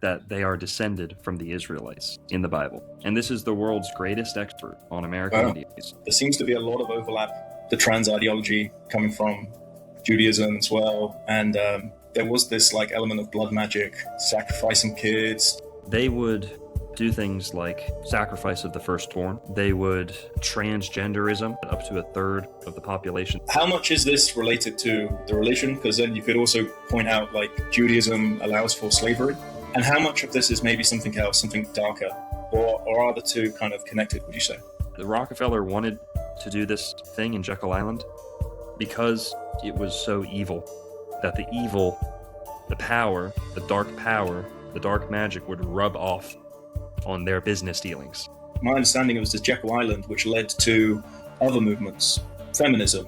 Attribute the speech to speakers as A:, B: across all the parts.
A: that they are descended from the Israelites in the Bible. And this is the world's greatest expert on American Indians.
B: There seems to be a lot of overlap, the trans ideology coming from Judaism as well. And there was this like element of blood magic, sacrificing kids.
A: They would do things like sacrifice of the firstborn. They would transgenderism up to a third of the population.
B: How much is this related to the religion? Because then you could also point out like Judaism allows for slavery. And how much of this is maybe something else, something darker? Or are the two kind of connected, would you say?
A: The Rockefeller wanted to do this thing in Jekyll Island because it was so evil that the evil, the power, the dark magic would rub off on their business dealings.
B: My understanding it was the Jekyll Island, which led to other movements, feminism,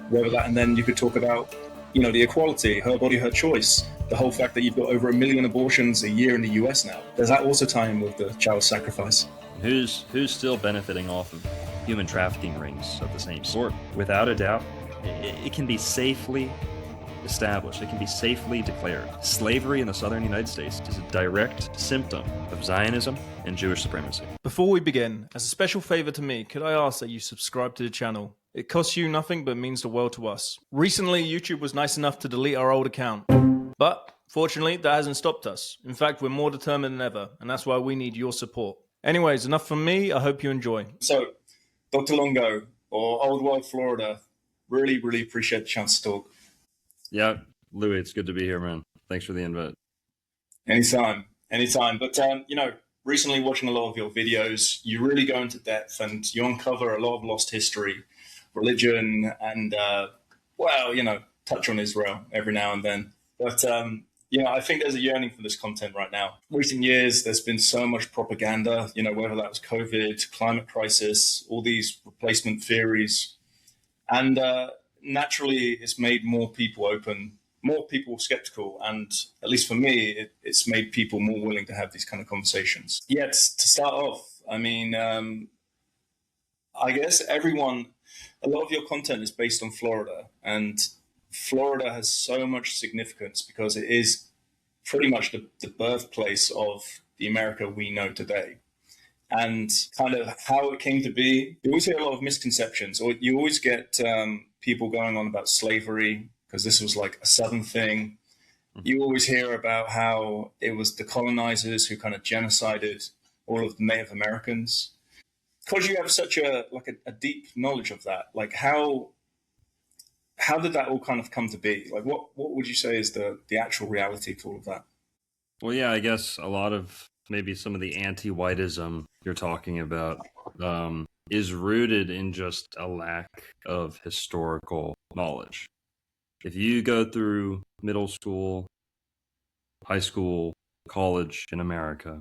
B: whether that, and then you could talk about, you know, the equality, her body, her choice, the whole fact that you've got over 1 million abortions a year in the US now. Does that also tie in with the child sacrifice?
A: Who's still benefiting off of human trafficking rings of the same sort? Without a doubt, it can be safely established, it can be safely declared. Slavery in the southern United States is a direct symptom of Zionism and Jewish supremacy.
C: Before we begin, as a special favor to me, could I ask that you subscribe to the channel? It costs you nothing but means the world to us. Recently, YouTube was nice enough to delete our old account. But fortunately, that hasn't stopped us. In fact, we're more determined than ever, and that's why we need your support. Anyways, enough from me. I hope you enjoy.
B: So, Dr. Longo, or Old World Florida, really appreciate the chance to talk.
A: Yeah, Louis, it's good to be here, man. Thanks for the invite.
B: Anytime. But, you know, recently watching a lot of your videos, you really go into depth and you uncover a lot of lost history, religion, and, well, you know, touch on Israel every now and then. But, you know, I think there's a yearning for this content right now. Recent years, there's been so much propaganda, you know, whether that was COVID, climate crisis, all these replacement theories. And naturally, it's made more people open, more people skeptical. And at least for me, it's made people more willing to have these kind of conversations. Yet, to start off, I mean, I guess a lot of your content is based on Florida, and Florida has so much significance because it is pretty much the birthplace of the America we know today. And kind of how it came to be, you always hear a lot of misconceptions, or you always get people going on about slavery, because this was like a Southern thing. You always hear about how it was the colonizers who kind of genocided all of the Native Americans. Because you have such a deep knowledge of that, like how did that all kind of come to be? Like, what would you say is the actual reality to all of that?
A: Well, yeah, I guess a lot of maybe some of the anti-whiteism you're talking about is rooted in just a lack of historical knowledge. If you go through middle school, high school, college in America,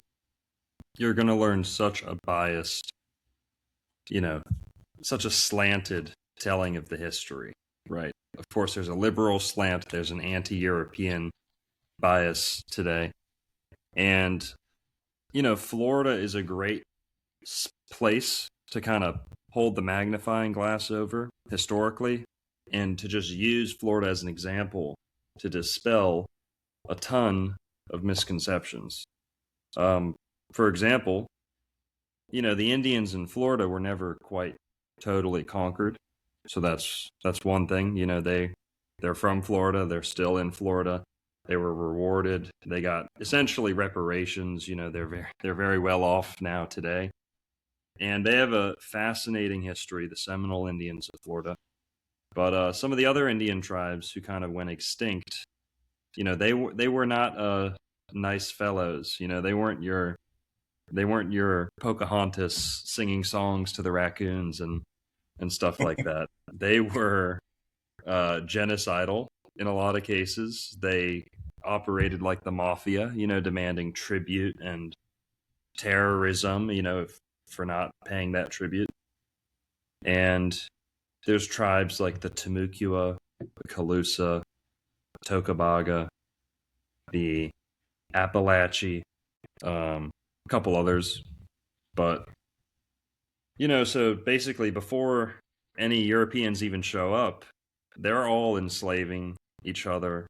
A: you're going to learn such a biased, you know, such a slanted telling of the history. Right. Of course, there's a liberal slant. There's an anti-European bias today. And, you know, Florida is a great place to kind of hold the magnifying glass over historically and to just use Florida as an example to dispel a ton of misconceptions. For example, you know, the Indians in Florida were never quite totally conquered. So that's one thing. You know, they're from Florida. They're still in Florida. They were rewarded. They got essentially reparations. You know, they're very well off now today, and they have a fascinating history. The Seminole Indians of Florida, but some of the other Indian tribes who kind of went extinct, you know, they were not nice fellows. You know, they weren't your Pocahontas singing songs to the raccoons and stuff like that. They were genocidal in a lot of cases. They operated like the mafia, you know, demanding tribute and terrorism, you know, for not paying that tribute. And there's tribes like the Timucua, the Calusa, Tocobaga, the Appalachee, a couple others. But, you know, so basically before any Europeans even show up, they're all enslaving each other.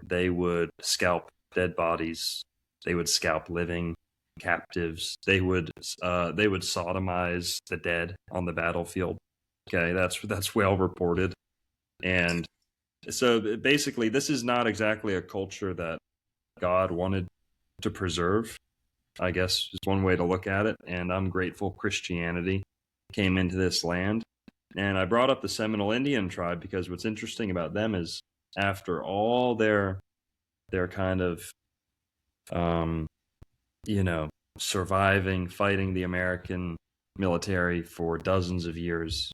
A: They would scalp dead bodies They would scalp living captives. They would sodomize the dead on the battlefield. Okay, that's well reported. And so basically, this is not exactly a culture that God wanted to preserve, I guess is one way to look at it. And I'm grateful Christianity came into this land. And I brought up the Seminole Indian tribe because what's interesting about them is after all their kind of, surviving, fighting the American military for dozens of years,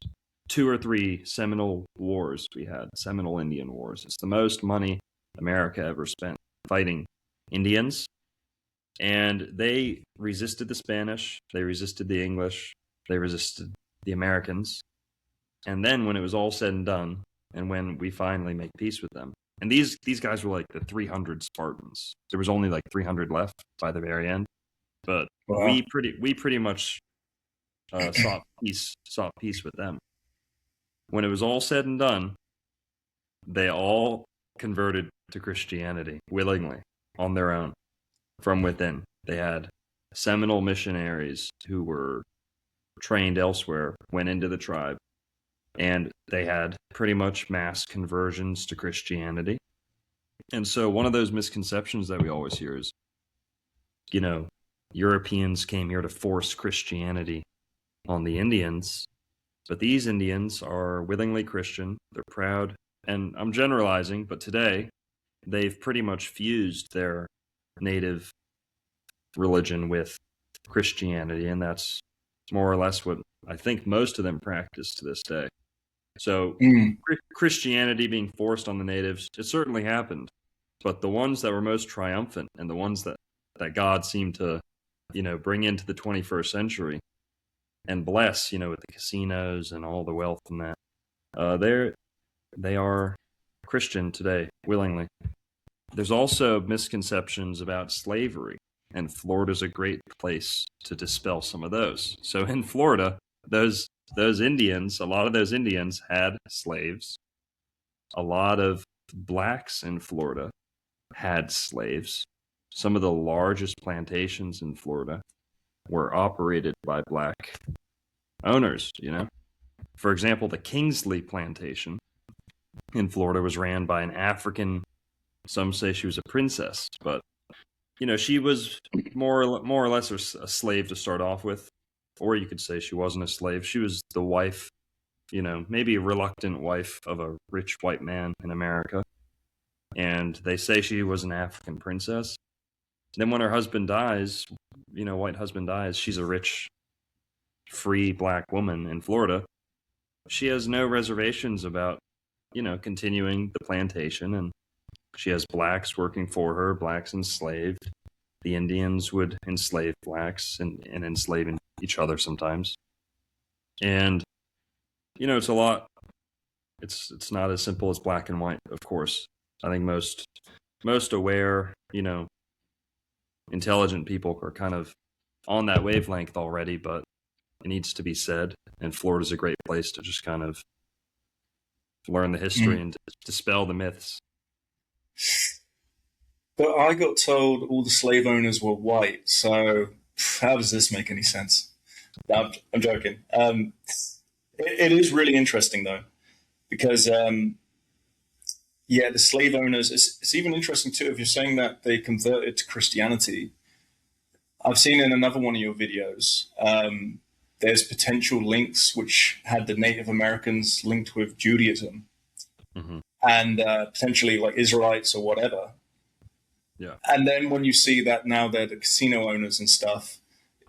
A: 2 or 3 Seminole wars we had, Seminole Indian Wars. It's the most money America ever spent fighting Indians. And they resisted the Spanish, they resisted the English, they resisted the Americans. And then when it was all said and done, and when we finally make peace with them, and these guys were like the 300 Spartans. There was only like 300 left by the very end, but
B: Wow.
A: we pretty much sought peace with them. When it was all said and done, they all converted to Christianity willingly on their own from within. They had Seminole missionaries who were trained elsewhere, went into the tribe, and they had pretty much mass conversions to Christianity. And so one of those misconceptions that we always hear is, Europeans came here to force Christianity on the Indians, but these Indians are willingly Christian. They're proud. And I'm generalizing, but today they've pretty much fused their native religion with Christianity, and that's more or less what I think most of them practice to this day. So Christianity being forced on the natives, it certainly happened. But the ones that were most triumphant and the ones that God seemed to, bring into the 21st century and bless, with the casinos and all the wealth and that, they are Christian today, willingly. There's also misconceptions about slavery, and Florida's a great place to dispel some of those. So in Florida, those Indians, a lot of those Indians had slaves. A lot of blacks in Florida had slaves. Some of the largest plantations in Florida were operated by black owners, For example, the Kingsley plantation in Florida was ran by an African, some say she was a princess, but, she was more or less a slave to start off with. Or you could say she wasn't a slave. She was the wife, maybe a reluctant wife of a rich white man in America. And they say she was an African princess. Then when her husband dies, white husband dies, she's a rich, free black woman in Florida. She has no reservations about, continuing the plantation. And she has blacks working for her, blacks enslaved. The Indians would enslave blacks and enslave each other sometimes. And, it's a lot. It's not as simple as black and white, of course. I think most aware, intelligent people are kind of on that wavelength already, but it needs to be said. And Florida's a great place to just kind of learn the history and dispel the myths.
B: But I got told all the slave owners were white, so how does this make any sense? No, I'm joking. It is really interesting, though, because, the slave owners, it's even interesting, too, if you're saying that they converted to Christianity. I've seen in another one of your videos, there's potential links which had the Native Americans linked with Judaism and potentially like Israelites or whatever.
A: Yeah.
B: And then when you see that now they're the casino owners and stuff,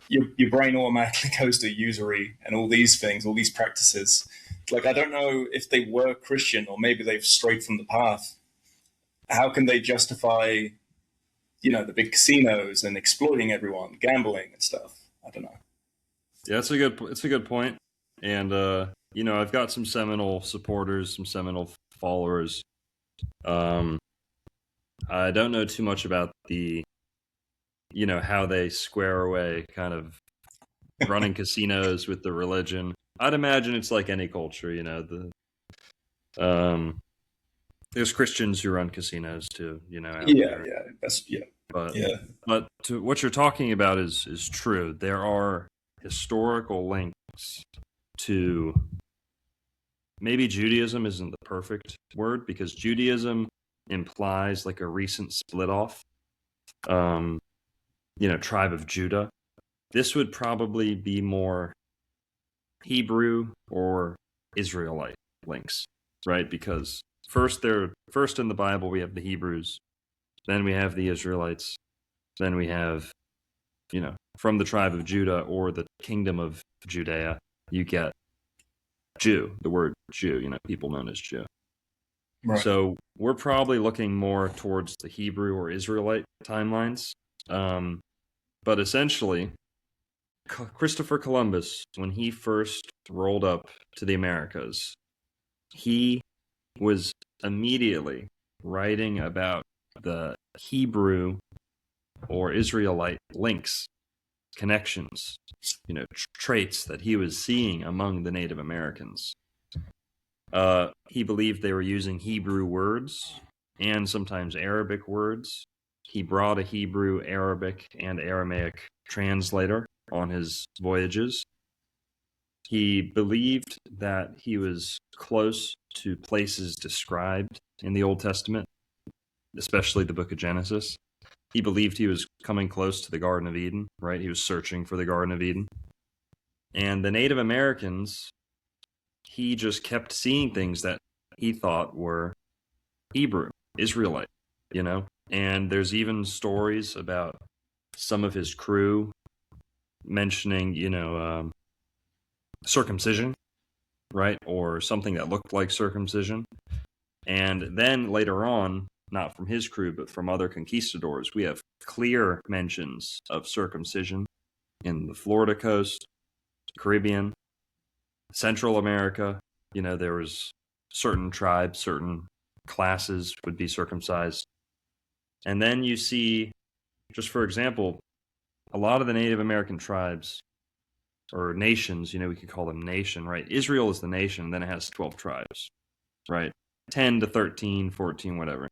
B: your brain automatically goes to usury and all these things, all these practices. Like, I don't know if they were Christian or maybe they've strayed from the path. How can they justify, the big casinos and exploiting everyone, gambling and stuff? I don't know.
A: Yeah, it's a good point. And, I've got some Seminole supporters, some Seminole followers. I don't know too much about the, how they square away kind of running casinos with the religion. I'd imagine it's like any culture, there's Christians who run casinos too, out there.
B: That's
A: But
B: Yeah.
A: but to what you're talking about is true. There are historical links to maybe Judaism isn't the perfect word because Judaism implies like a recent split off, tribe of Judah. This would probably be more Hebrew or Israelite links, right? Because first in the Bible we have the Hebrews, then we have the Israelites, then we have, from the tribe of Judah or the kingdom of Judea, you get Jew, the word Jew, people known as Jew.
B: Right.
A: So we're probably looking more towards the Hebrew or Israelite timelines. But essentially, Christopher Columbus, when he first rolled up to the Americas, he was immediately writing about the Hebrew or Israelite links, connections, traits that he was seeing among the Native Americans. He believed they were using Hebrew words and sometimes Arabic words. He brought a Hebrew, Arabic, and Aramaic translator on his voyages. He believed that he was close to places described in the Old Testament, especially the book of Genesis. He believed he was coming close to the Garden of Eden, right? He was searching for the Garden of Eden. And the Native Americans, he just kept seeing things that he thought were Hebrew, Israelite, And there's even stories about some of his crew mentioning, circumcision, right? Or something that looked like circumcision. And then later on, not from his crew, but from other conquistadors, we have clear mentions of circumcision in the Florida coast, Caribbean, Central America. There was certain tribes, certain classes would be circumcised. And then you see, just for example, a lot of the Native American tribes or nations, we could call them nation, right? Israel is the nation, then it has 12 tribes, right? 10 to 13, 14, whatever.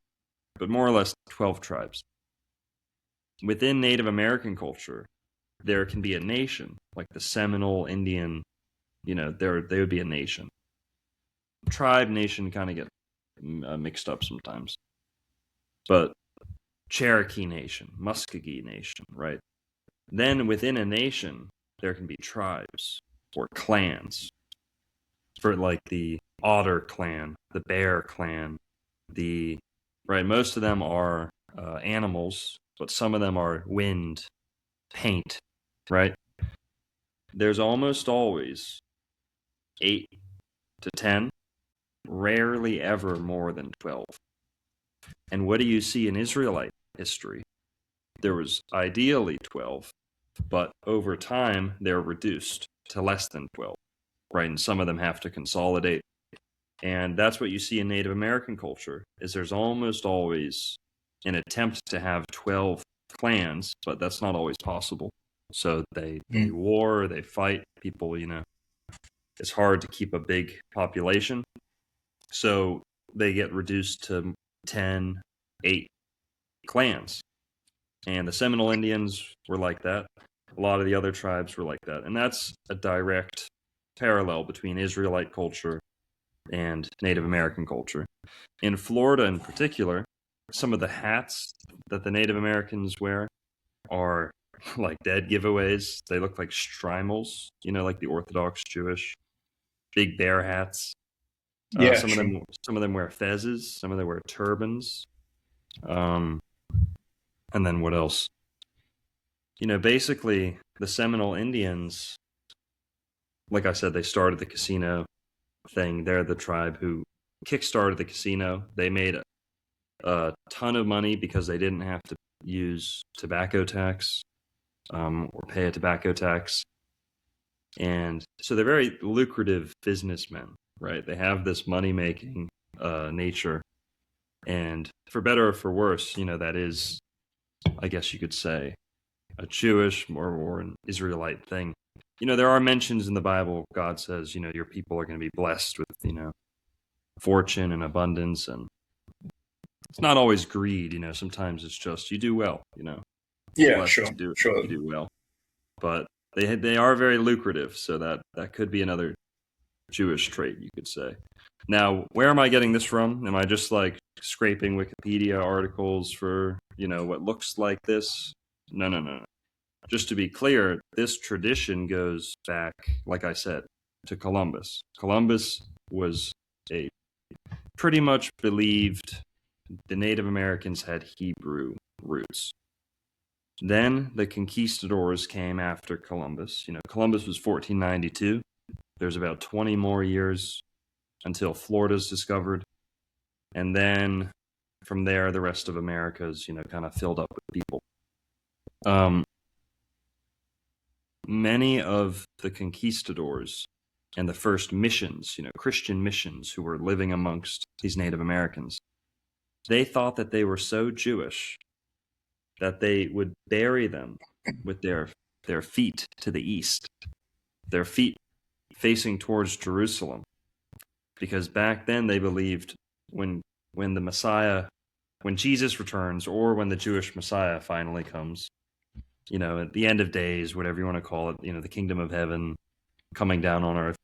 A: But more or less 12 tribes. Within Native American culture, there can be a nation, like the Seminole Indian, they would be a nation. Tribe, nation kind of get mixed up sometimes. But Cherokee Nation, Muskogee Nation, right? Then within a nation, there can be tribes or clans. For like the Otter clan, the Bear clan, most of them are animals, but some of them are wind, paint, right? There's almost always 8 to 10, rarely ever more than 12. And what do you see in Israelite history? There was ideally 12, but over time they're reduced to less than 12, right? And some of them have to consolidate. And that's what you see in Native American culture, is there's almost always an attempt to have 12 clans, but that's not always possible. So they war, they fight people, it's hard to keep a big population. So they get reduced to 10, 8 clans. And the Seminole Indians were like that. A lot of the other tribes were like that. And that's a direct parallel between Israelite culture and Native American culture. In Florida in particular, some of the hats that the Native Americans wear are like dead giveaways. They look like streimels, like the Orthodox Jewish big bear hats. Some of them wear fezzes. Some of them wear turbans. And then what else? Basically the Seminole Indians, like I said, they started the casino thing. They're the tribe who kickstarted the casino. They made a ton of money because they didn't have to use tobacco tax or pay a tobacco tax. And so they're very lucrative businessmen, right? They have this money-making nature. And for better or for worse, that is, I guess you could say, a Jewish or an Israelite thing. There are mentions in the Bible. God says, your people are going to be blessed with, fortune and abundance and it's not always greed, sometimes it's just you do well,
B: Yeah,
A: blessed
B: sure,
A: to do
B: sure.
A: you do well. But they are very lucrative, so that could be another Jewish trait, you could say. Now, where am I getting this from? Am I just like scraping Wikipedia articles for, what looks like this? No, no, no. Just to be clear, this tradition goes back, like I said, to Columbus. Columbus was a pretty much believed the Native Americans had Hebrew roots. Then the conquistadors came after Columbus. Columbus was 1492. There's about 20 more years until Florida's discovered. And then from there, the rest of America's, kind of filled up with people. Many of the conquistadors and the first missions, Christian missions who were living amongst these Native Americans, they thought that they were so Jewish that they would bury them with their feet to the east, their feet facing towards Jerusalem. Because back then they believed when the Messiah, when Jesus returns, or when the Jewish Messiah finally comes, at the end of days, whatever you want to call it, the kingdom of heaven coming down on earth,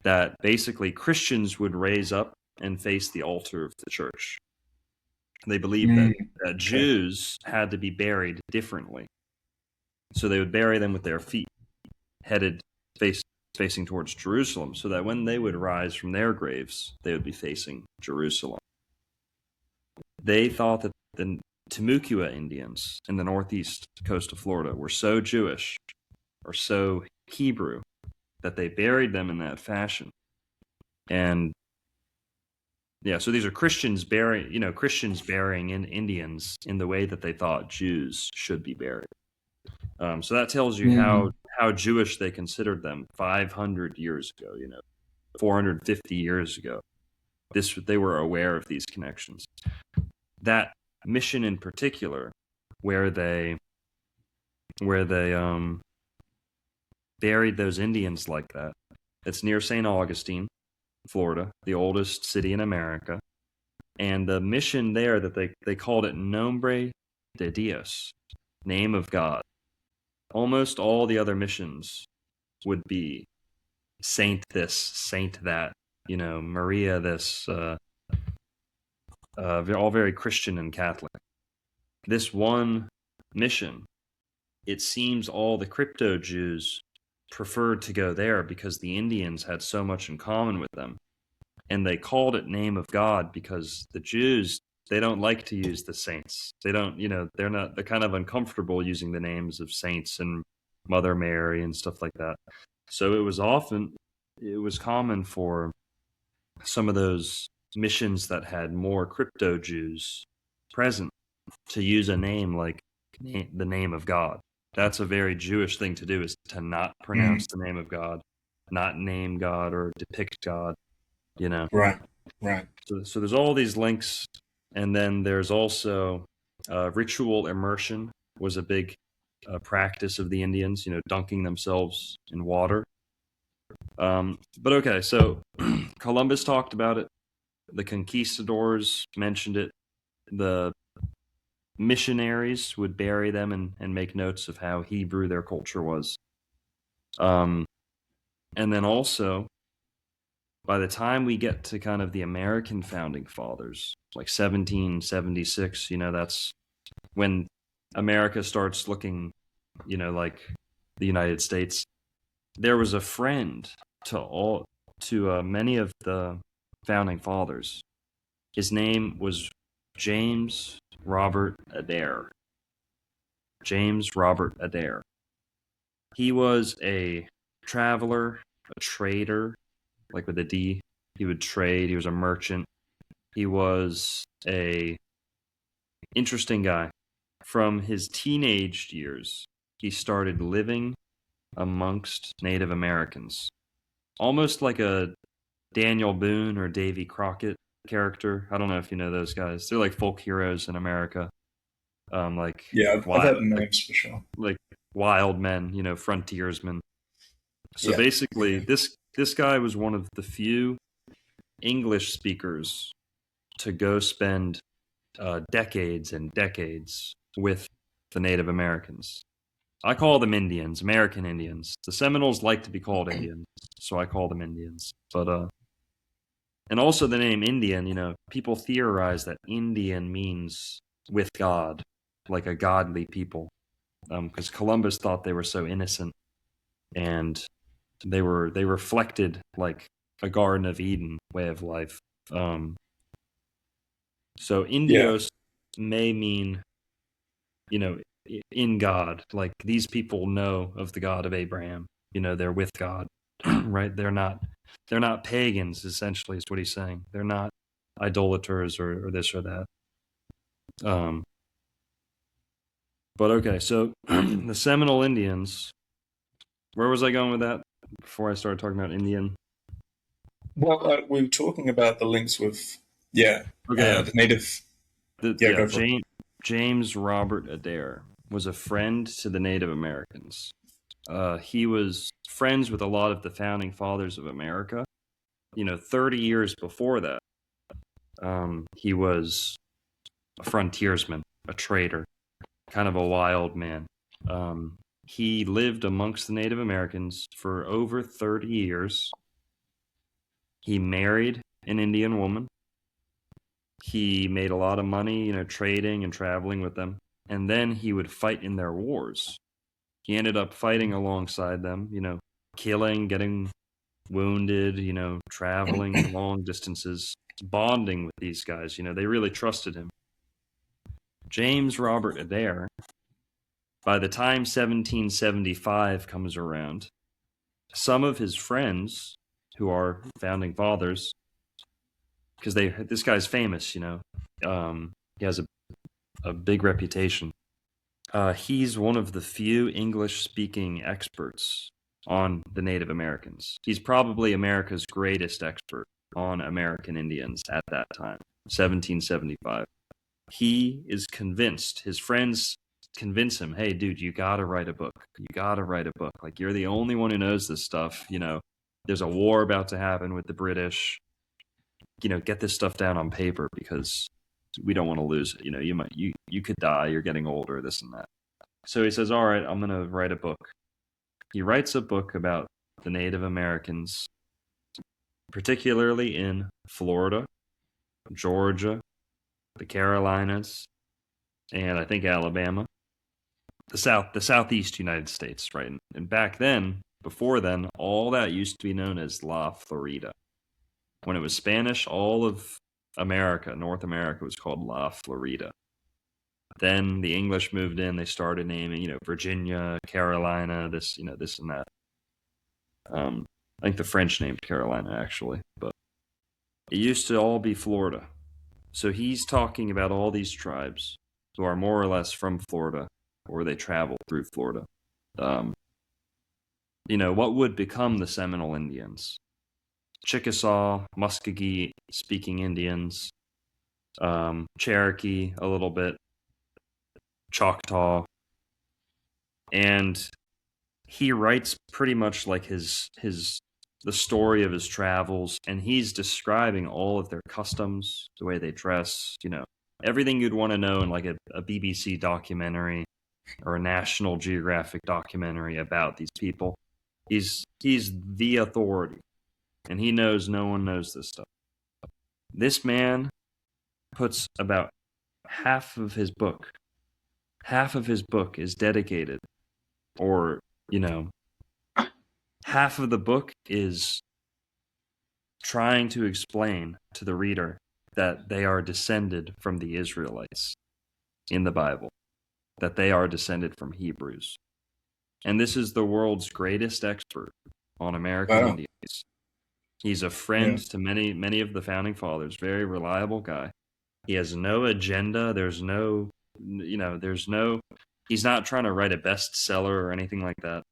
A: that basically Christians would raise up and face the altar of the church. They believed that Jews had to be buried differently. So they would bury them with their feet headed facing towards Jerusalem, so that when they would rise from their graves, they would be facing Jerusalem. They thought that the Timucua Indians in the northeast coast of Florida were so Jewish or so Hebrew that they buried them in that fashion. And yeah, so these are Christians burying in Indians in the way that they thought Jews should be buried. So that tells you how Jewish they considered them 500 years ago, 450 years ago. They were aware of these connections. That mission in particular, where they buried those Indians like that, it's near St. Augustine, Florida, the oldest city in America. And the mission there that they called it Nombre de Dios, name of God. Almost all the other missions would be saint this, saint that, Maria this, all very Christian and Catholic. This one mission, it seems all the crypto Jews preferred to go there because the Indians had so much in common with them. And they called it name of God because the Jews, they don't like to use the saints. They don't, they're kind of uncomfortable using the names of saints and Mother Mary and stuff like that. So it was common for some of those missions that had more crypto Jews present to use a name like the name of God. That's a very Jewish thing to do, is to not pronounce the name of God, not name God or depict God,
B: Right.
A: So there's all these links, and then there's also ritual immersion was a big practice of the Indians, dunking themselves in water. But okay, so Columbus talked about it. The conquistadors mentioned it. The missionaries would bury them and make notes of how Hebrew their culture was. And then also, by the time we get to kind of the American founding fathers, like 1776, that's when America starts looking, like the United States. There was a friend to many of the founding fathers. His name was James Robert Adair. James Robert Adair. He was a traveler, a trader, like with a D. He would trade. He was a merchant. He was a interesting guy. From his teenage years, he started living amongst Native Americans, almost like a Daniel Boone or Davy Crockett character. I don't know if you know those guys. They're like folk heroes in America.
B: Yeah, I've heard the names for sure.
A: Like wild men, frontiersmen. So basically, this guy was one of the few English speakers to go spend decades and decades with the Native Americans. I call them Indians, American Indians. The Seminoles like to be called Indians, so I call them Indians. But and also the name Indian, you know, people theorize that Indian means with God, like a godly people, because Columbus thought they were so innocent, and they reflected like a Garden of Eden way of life. So Indios may mean, you know, in God. Like these people know of the God of Abraham. You know, they're with God, right? They're not pagans. Essentially, is what he's saying. They're not idolaters or this or that. But okay, so the Seminole Indians. Where was I going with that before I started talking about Indian?
B: Well, we were talking about the links with,
A: Okay,
B: the native. Go for it.
A: James Robert Adair was a friend to the Native Americans. He was friends with a lot of the founding fathers of America. You know, 30 years before that, he was a frontiersman, a trader, kind of a wild man. He lived amongst the Native Americans for over 30 years. He married an Indian woman. He made a lot of money, you know, trading and traveling with them. And then he would fight in their wars. He ended up fighting alongside them, you know, killing, getting wounded, you know, traveling long distances, bonding with these guys. You know, they really trusted him. James Robert Adair, by the time 1775 comes around, some of his friends, who are founding fathers, because this guy's famous, you know, he has a big reputation. He's one of the few English-speaking experts on the Native Americans. He's probably America's greatest expert on American Indians at that time, 1775. He is convinced, his friends convince him, hey, dude, you gotta write a book. You gotta write a book. Like, you're the only one who knows this stuff. You know, there's a war about to happen with the British. You know, get this stuff down on paper because we don't want to lose it. You know, you could die. You're getting older, this and that. So he says, all right, I'm going to write a book. He writes a book about the Native Americans, particularly in Florida, Georgia, the Carolinas, and I think Alabama, the southeast United States, right? And back then, before then, all that used to be known as La Florida. When it was Spanish, all of America, North America, was called La Florida. Then the English moved in. They started naming, you know, Virginia, Carolina, this, you know, this and that. I think the French named Carolina, actually. But it used to all be Florida. So he's talking about all these tribes who are more or less from Florida, or they travel through Florida. You know, what would become the Seminole Indians? Chickasaw, Muskogee-speaking Indians, Cherokee a little bit, Choctaw, and he writes pretty much like the story of his travels, and he's describing all of their customs, the way they dress, you know, everything you'd want to know in like a BBC documentary or a National Geographic documentary about these people. He's the authority. And he knows no one knows this stuff. This man puts about half of his book is dedicated, or, you know, half of the book is trying to explain to the reader that they are descended from the Israelites in the Bible, that they are descended from Hebrews. And this is the world's greatest expert on American Indians. He's a friend to many of the founding fathers, very reliable guy. He has no agenda. He's not trying to write a bestseller or anything like that.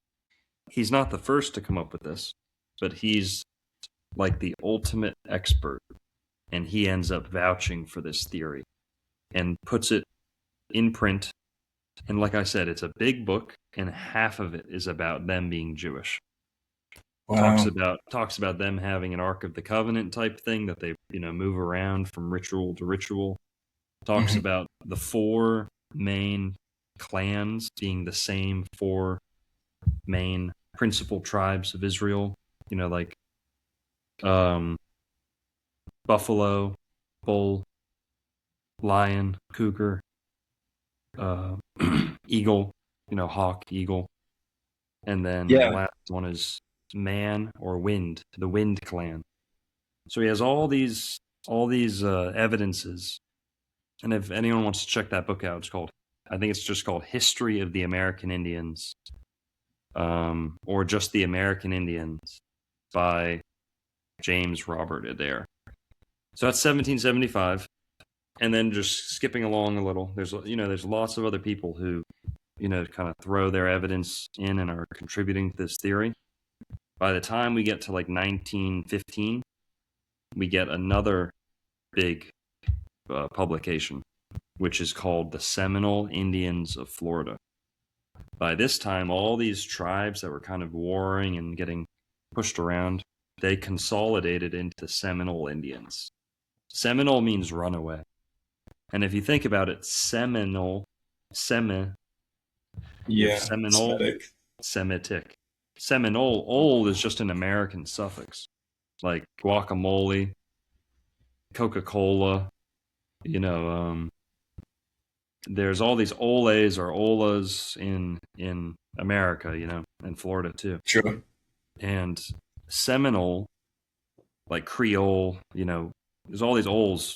A: He's not the first to come up with this, but he's like the ultimate expert. And he ends up vouching for this theory and puts it in print. And like I said, it's a big book, and half of it is about them being Jewish.
B: Wow.
A: Talks about them having an Ark of the Covenant type thing that they, you know, move around from ritual to ritual. talks about the four main clans being the same four main principal tribes of Israel. You know, like buffalo, bull, lion, cougar, eagle, you know, hawk, eagle. And then the last one is man or wind, the wind clan. So he has all these evidences. And if anyone wants to check that book out, it's called, I think it's just called History of the American Indians, or just the American Indians by James Robert Adair. So that's 1775. And then just skipping along a little, there's lots of other people who, kind of throw their evidence in and are contributing to this theory. By the time we get to like 1915, we get another big publication, which is called the Seminole Indians of Florida. By this time, all these tribes that were kind of warring and getting pushed around, they consolidated into Seminole Indians. Seminole means runaway. And if you think about it, Seminole, Seminole, Semitic. Seminole, old is just an American suffix, like guacamole, Coca-Cola, there's all these oles or olas in America, in Florida too.
B: Sure.
A: And Seminole, like Creole, there's all these ols.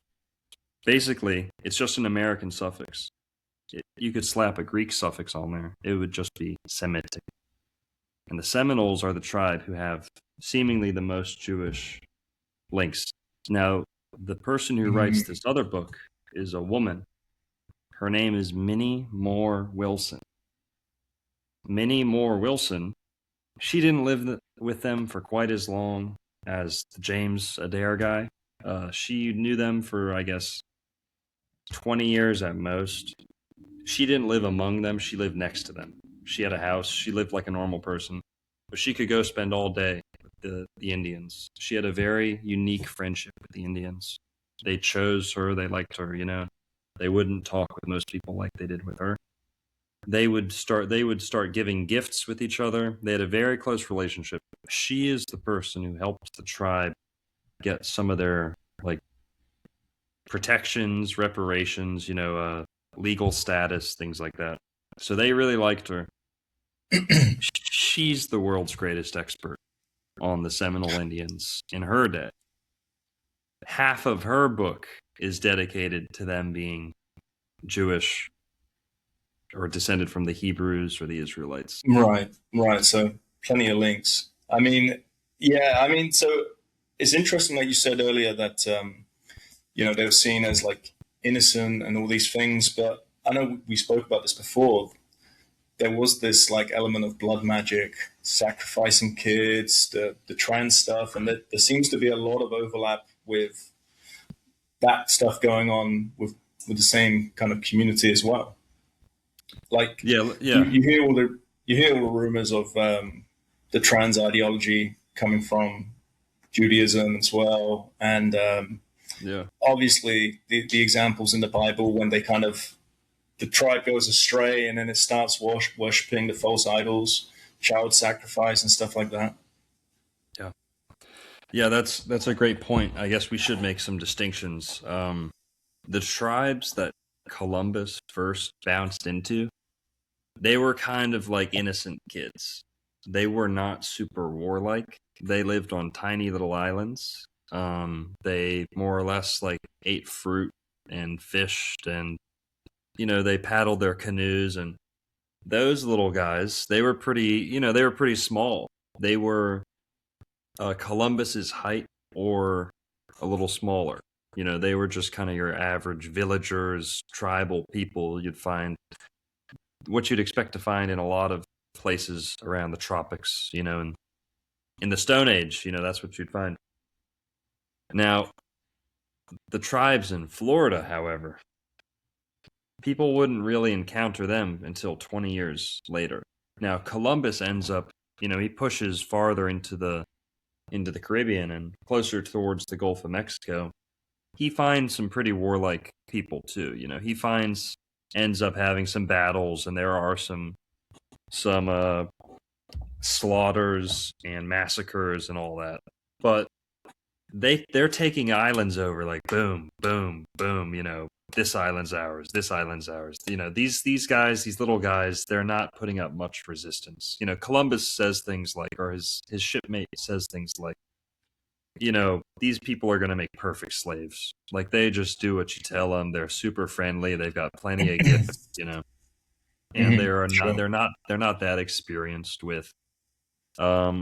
A: Basically, it's just an American suffix. You could slap a Greek suffix on there. It would just be Semitic. And the Seminoles are the tribe who have seemingly the most Jewish links. Now, the person who writes this other book is a woman. Her name is Minnie Moore Wilson. Minnie Moore Wilson, she didn't live with them for quite as long as the James Adair guy. She knew them for, I guess, 20 years at most. She didn't live among them. She lived next to them. She had a house. She lived like a normal person. But she could go spend all day with the Indians. She had a very unique friendship with the Indians. They chose her. They liked her, They wouldn't talk with most people like they did with her. They would start giving gifts with each other. They had a very close relationship. She is the person who helped the tribe get some of their protections, reparations, legal status, things like that. So they really liked her. She's the world's greatest expert on the Seminole Indians in her day. Half of her book is dedicated to them being Jewish or descended from the Hebrews or the Israelites.
B: Right. So plenty of links. So it's interesting, like you said earlier, that they were seen as like innocent and all these things, but I know we spoke about this before. There was this like element of blood magic, sacrificing kids, the trans stuff, and there seems to be a lot of overlap with that stuff going on with the same kind of community as well. Like, You hear all the rumors of the trans ideology coming from Judaism as well, and obviously the examples in the Bible when they kind of the tribe goes astray and then it starts worshipping the false idols, child sacrifice, and stuff like that.
A: Yeah, that's a great point. I guess we should make some distinctions. The tribes that Columbus first bounced into, they were kind of like innocent kids. They were not super warlike. They lived on tiny little islands. They more or less like ate fruit and fished, and they paddled their canoes. And those little guys, they were pretty small. They were Columbus's height or a little smaller. They were just kind of your average villagers, tribal people you'd find, what you'd expect to find in a lot of places around the tropics, and in the Stone Age, that's what you'd find. Now, the tribes in Florida, however, people wouldn't really encounter them until 20 years later. Now, Columbus ends up, he pushes farther into the Caribbean and closer towards the Gulf of Mexico. he finds some pretty warlike people too. You know, he ends up having some battles, and there are some slaughters and massacres and all that. But they're taking islands over, like boom, boom, boom. You know, this island's ours. This island's ours. You know, these guys, these little guys, they're not putting up much resistance. You know, Columbus says things like, or his shipmate says things like, you know, these people are going to make perfect slaves. Like, they just do what you tell them. They're super friendly. They've got plenty of gifts, you know, and
B: Sure.
A: they're not that experienced with the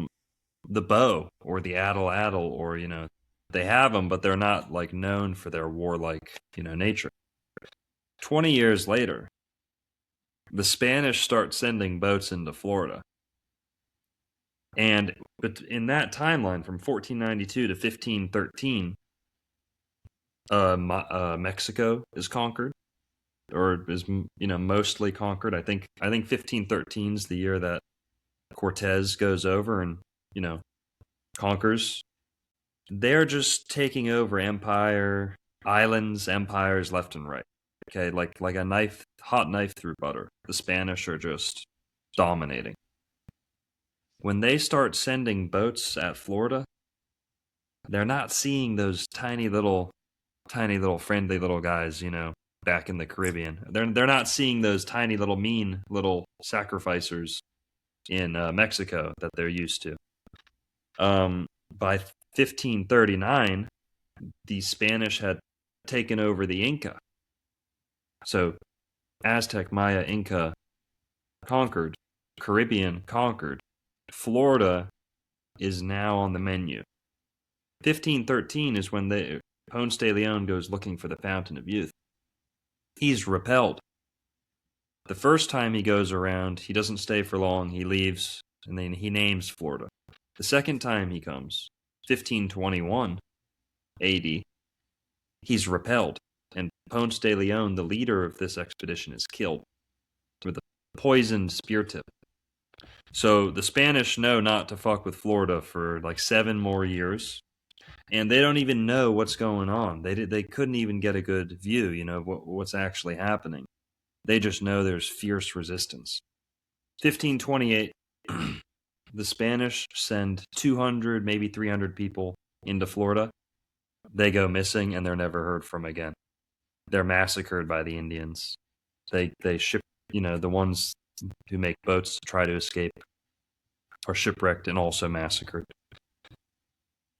A: bow or the addle, or, you know, they have them, but they're not like known for their warlike, you know, nature. 20 years later, the Spanish start sending boats into Florida. And but in that timeline from 1492 to 1513, Mexico is conquered, or is, you know, mostly conquered. I think 1513 is the year that Cortez goes over and, you know, conquers. They're just taking over empires left and right. Okay, like a hot knife through butter. The Spanish are just dominating. When they start sending boats at Florida, they're not seeing those tiny little friendly little guys, you know, back in the Caribbean. They're not seeing those tiny little mean little sacrificers in Mexico that they're used to. By 1539, the Spanish had taken over the Inca. So Aztec, Maya, Inca conquered, Caribbean conquered. Florida is now on the menu. 1513 is when Ponce de Leon goes looking for the Fountain of Youth. He's repelled. The first time he goes around, he doesn't stay for long, he leaves, and then he names Florida. The second time he comes, 1521 AD, he's repelled, and Ponce de Leon, the leader of this expedition, is killed with a poisoned spear tip. So the Spanish know not to fuck with Florida for like 7 more years, and they don't even know what's going on. They couldn't even get a good view, you know, what's actually happening. They just know there's fierce resistance. 1528, the Spanish send 200, maybe 300 people into Florida. They go missing, and they're never heard from again. They're massacred by the Indians. They ship, you know, the ones who make boats to try to escape are shipwrecked and also massacred.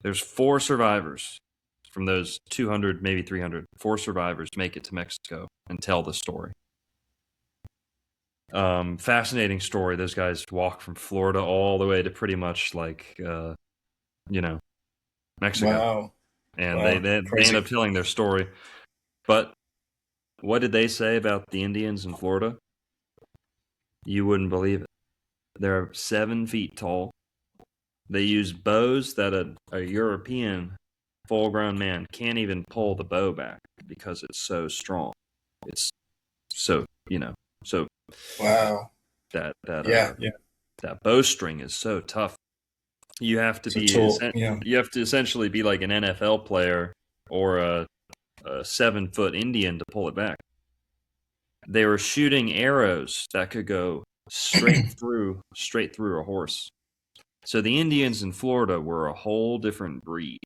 A: There's 4 survivors from those 200, maybe 300. 4 survivors make it to Mexico and tell the story. Fascinating story. Those guys walk from Florida all the way to pretty much like, you know, Mexico.
B: Wow.
A: And
B: Wow.
A: they end up telling their story. But what did they say about the Indians in Florida? You wouldn't believe it. They're 7 feet tall. They use bows that a European full-grown man can't even pull the bow back because it's so strong. It's so, you know, so
B: wow.
A: That
B: Yeah.
A: that bowstring is so tough. You have to you have to essentially be like an NFL player or a 7-foot Indian to pull it back. They were shooting arrows that could go straight through a horse. So the Indians in Florida were a whole different breed.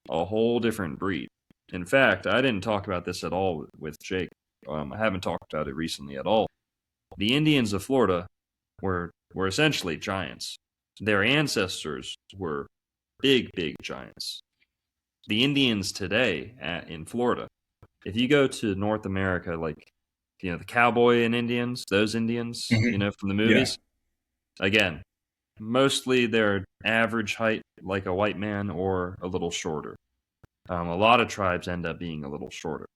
A: In fact, I didn't talk about this at all with Jake. I haven't talked about it recently at all. The Indians of Florida were essentially giants. Their ancestors were big giants. The Indians today in Florida, if you go to North America, like, you know, the cowboy and Indians, those Indians, you know, from the movies, again, mostly they're average height, like a white man, or a little shorter. A lot of tribes end up being a little shorter.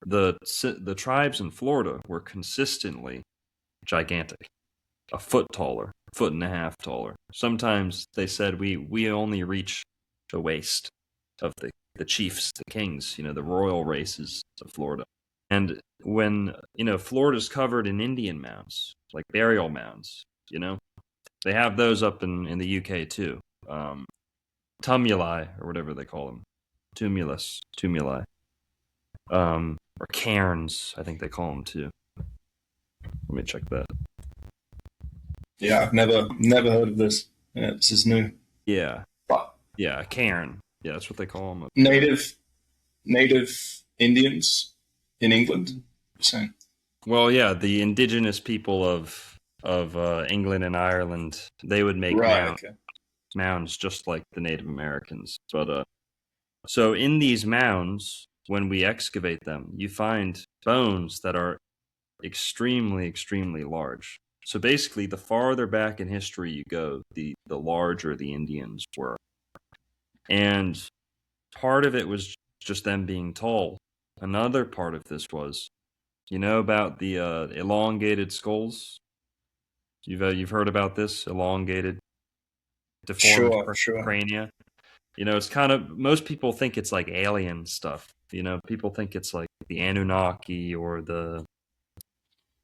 A: The tribes in Florida were consistently gigantic, a foot taller, 1.5 foot taller. Sometimes they said we only reach the waist of the chiefs, the kings, you know, the royal races of Florida. And when, you know, Florida's covered in Indian mounds, like burial mounds, you know, they have those up in the UK too. Tumuli, or whatever they call them. tumuli, or cairns, I think they call them too. Let me check that.
B: Yeah, I've never heard of this. Yeah, this is new.
A: Yeah,
B: But
A: yeah, cairn. Yeah, that's what they call them.
B: native Indians in England, you're saying?
A: Well, yeah, the indigenous people of England and Ireland, they would make
B: Right. Okay.
A: mounds just like the Native Americans. But so in these mounds, when we excavate them, you find bones that are extremely, extremely large. So basically, the farther back in history you go, the larger the Indians were. And part of it was just them being tall. Another part of this was, you know about the elongated skulls? You've heard about this elongated, deformed
B: Sure.
A: crania. You know, it's kind of, most people think it's like alien stuff. You know, people think it's like the Anunnaki or the,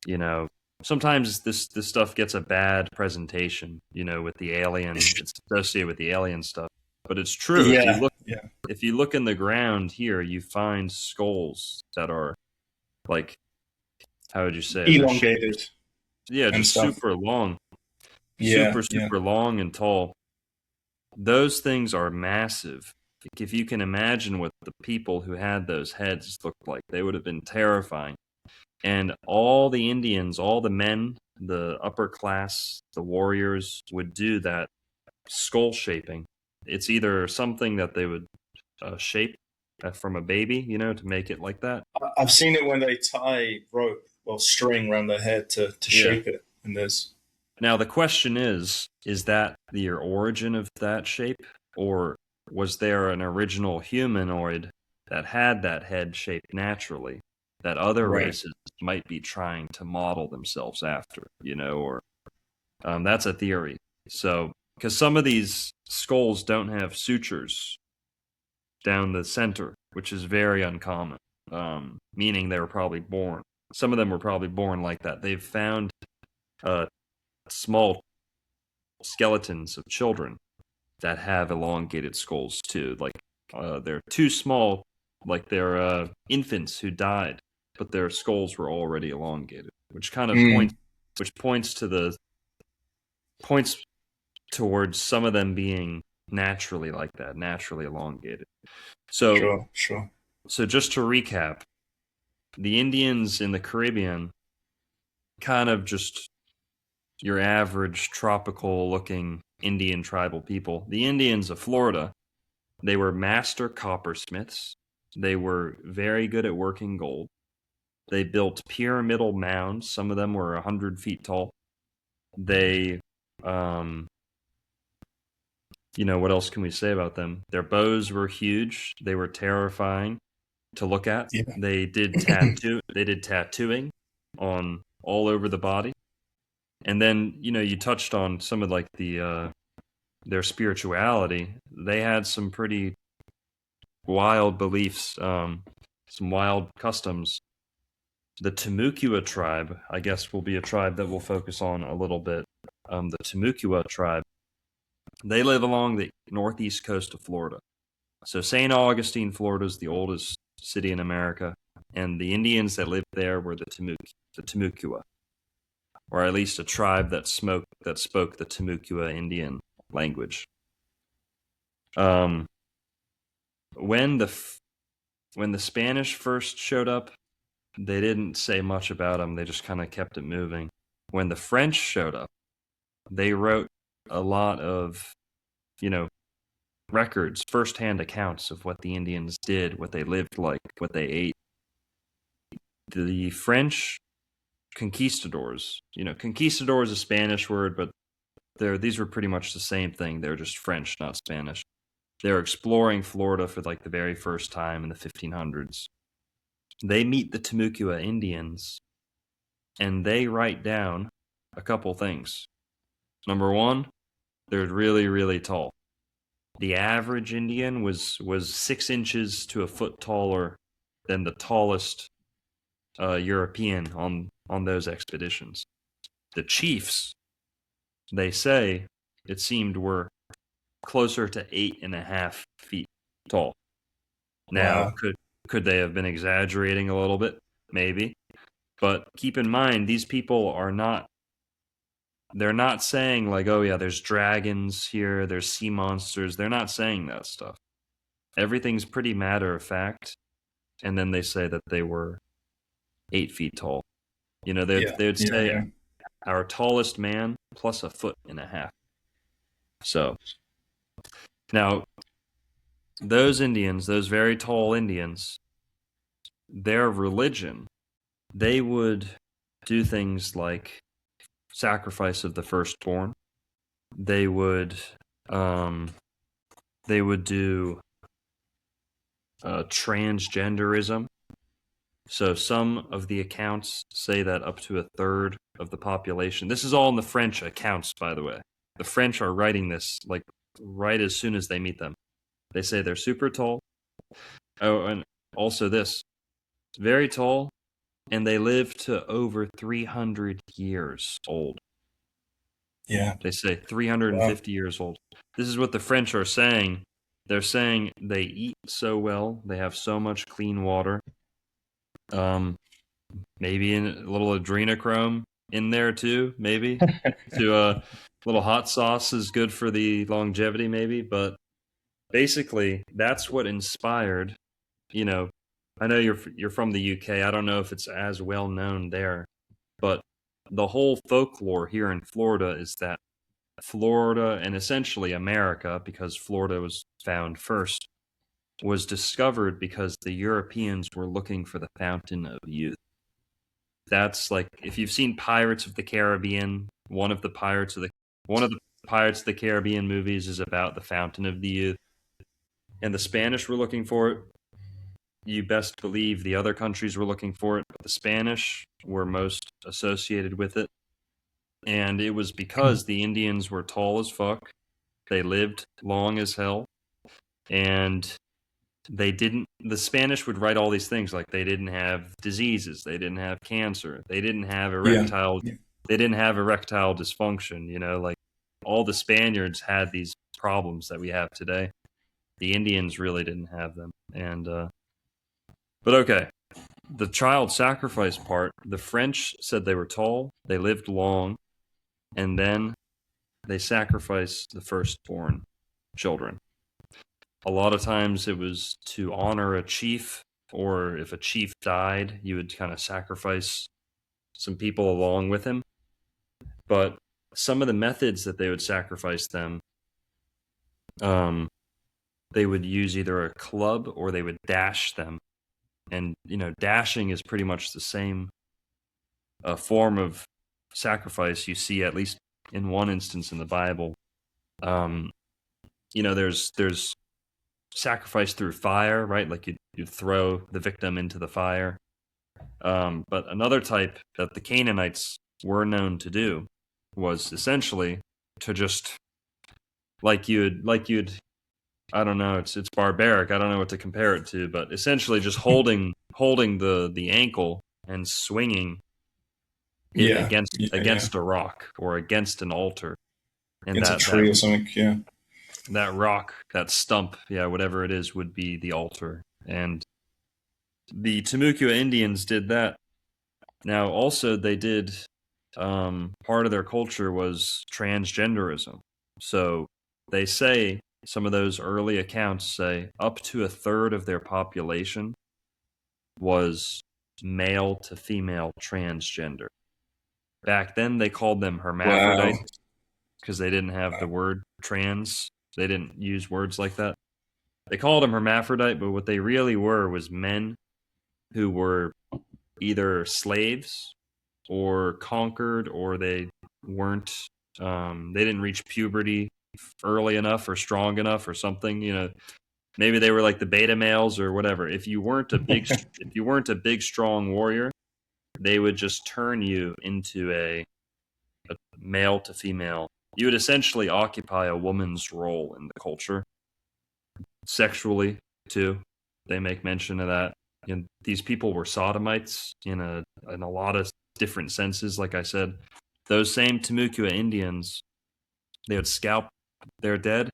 A: you know, sometimes this stuff gets a bad presentation. You know, with the alien, it's associated with the alien stuff. But it's true.
B: Yeah.
A: If you look in the ground here, you find skulls that are like, how would you say it? They're shaped,
B: Elongated
A: yeah,
B: and
A: just
B: stuff.
A: super long,
B: Yeah.
A: super long and tall. Those things are massive. Like, if you can imagine what the people who had those heads looked like, they would have been terrifying. And all the Indians, all the men, the upper class, the warriors would do that skull shaping. It's either something that they would shape from a baby, you know, to make it like that.
B: I've seen it when they tie rope or string around their head to shape it. And there's
A: Now the question is that the origin of that shape, or was there an original humanoid that had that head shaped naturally that other
B: right.
A: races might be trying to model themselves after, you know, or that's a theory. So, because some of these skulls don't have sutures down the center, which is very uncommon, meaning they were probably born. Some of them were probably born like that. They've found small skeletons of children that have elongated skulls too. Like they're too small, like they're infants who died, but their skulls were already elongated, which kind of points towards some of them being naturally like that, naturally elongated. So
B: Sure.
A: So just to recap, the Indians in the Caribbean, kind of just your average tropical looking Indian tribal people. The Indians of Florida, they were master coppersmiths. They were very good at working gold. They built pyramidal mounds. Some of them were 100 feet tall. They, what else can we say about them? Their bows were huge. They were terrifying to look at.
B: Yeah.
A: They did tattooing on all over the body. And then, you touched on some of like their spirituality. They had some pretty wild beliefs, some wild customs. The Timucua tribe, I guess, will be a tribe that we'll focus on a little bit. The Timucua tribe, they live along the northeast coast of Florida. So St. Augustine, Florida is the oldest city in America, and the Indians that lived there were the Timucua, or at least a tribe that spoke the Timucua Indian language. When the Spanish first showed up, they didn't say much about them. They just kind of kept it moving. When the French showed up, they wrote a lot of, records, firsthand accounts of what the Indians did, what they lived like, what they ate. The French conquistadors, conquistador is a Spanish word, but these were pretty much the same thing. They're just French, not Spanish. They're exploring Florida for like the very first time in the 1500s. They meet the Timucua Indians, and they write down a couple things. Number one, they're really, really tall. The average Indian was 6 inches to a foot taller than the tallest European on those expeditions. The chiefs, they say, it seemed, were closer to 8.5 feet tall. Now,
B: Wow.
A: could they have been exaggerating a little bit? Maybe. But keep in mind, these people are not, they're not saying like, oh yeah, there's dragons here, there's sea monsters. They're not saying that stuff. Everything's pretty matter of fact. And then they say that they were 8 feet tall. You know,
B: Yeah.
A: they would
B: Yeah.
A: say
B: Yeah.
A: our tallest man plus a foot and a half. So now those Indians, those very tall Indians, their religion, they would do things like sacrifice of the firstborn. They would um, do transgenderism. So some of the accounts say that up to a third of the population. This is all in the French accounts, by the way. The French are writing this like right as soon as they meet them. They say they're super tall. Oh, and also this, very tall, and they live to over 300 years old.
B: Yeah.
A: They say
B: Wow.
A: 350 years old. This is what the French are saying. They're saying they eat so well, they have so much clean water. Maybe a little adrenochrome in there too, maybe. To a little hot sauce is good for the longevity, maybe. But basically, that's what inspired. You know, I know you're from the UK. I don't know if it's as well known there, but the whole folklore here in Florida is that Florida and essentially America, because Florida was found first, was discovered because the Europeans were looking for the fountain of youth. That's like if you've seen Pirates of the Caribbean, one of the Pirates of the Caribbean movies is about the fountain of the youth. And the Spanish were looking for it. You best believe the other countries were looking for it, but the Spanish were most associated with it. And it was because the Indians were tall as fuck. They lived long as hell. And the Spanish would write all these things like they didn't have diseases, they didn't have cancer, they didn't have
B: Yeah.
A: erectile dysfunction, you know, like all the Spaniards had these problems that we have today. The Indians really didn't have them. And but okay, the child sacrifice part, the French said they were tall, they lived long, and then they sacrificed the firstborn children. A lot of times it was to honor a chief, or if a chief died, you would kind of sacrifice some people along with him. But some of the methods that they would sacrifice them, they would use either a club or they would dash them. And, you know, dashing is pretty much the same form of sacrifice you see, at least in one instance in the Bible. You know, there's sacrifice through fire, right? Like you'd throw the victim into the fire. But another type that the Canaanites were known to do was essentially to just like you'd I don't know, it's barbaric. I don't know what to compare it to, but essentially just holding the ankle and swinging it
B: Yeah. Yeah. Yeah.
A: against a rock or against an altar, and
B: Against a tree or something. Yeah.
A: that rock, that stump, yeah, whatever it is, would be the altar. And the Timucua Indians did that. Now, also, they did part of their culture was transgenderism. So they say some of those early accounts say up to a third of their population was male to female transgender. Back then, they called them hermaphrodites
B: Wow.
A: because they didn't have the word trans. They didn't use words like that. They called them hermaphrodite, but what they really were was men who were either slaves or conquered, or they weren't. They didn't reach puberty early enough or strong enough or something. You know, maybe they were like the beta males or whatever. If you weren't a big strong warrior, they would just turn you into a male to female. You would essentially occupy a woman's role in the culture. Sexually, too, they make mention of that. And these people were sodomites in a lot of different senses. Like I said, those same Timucua Indians, they would scalp their dead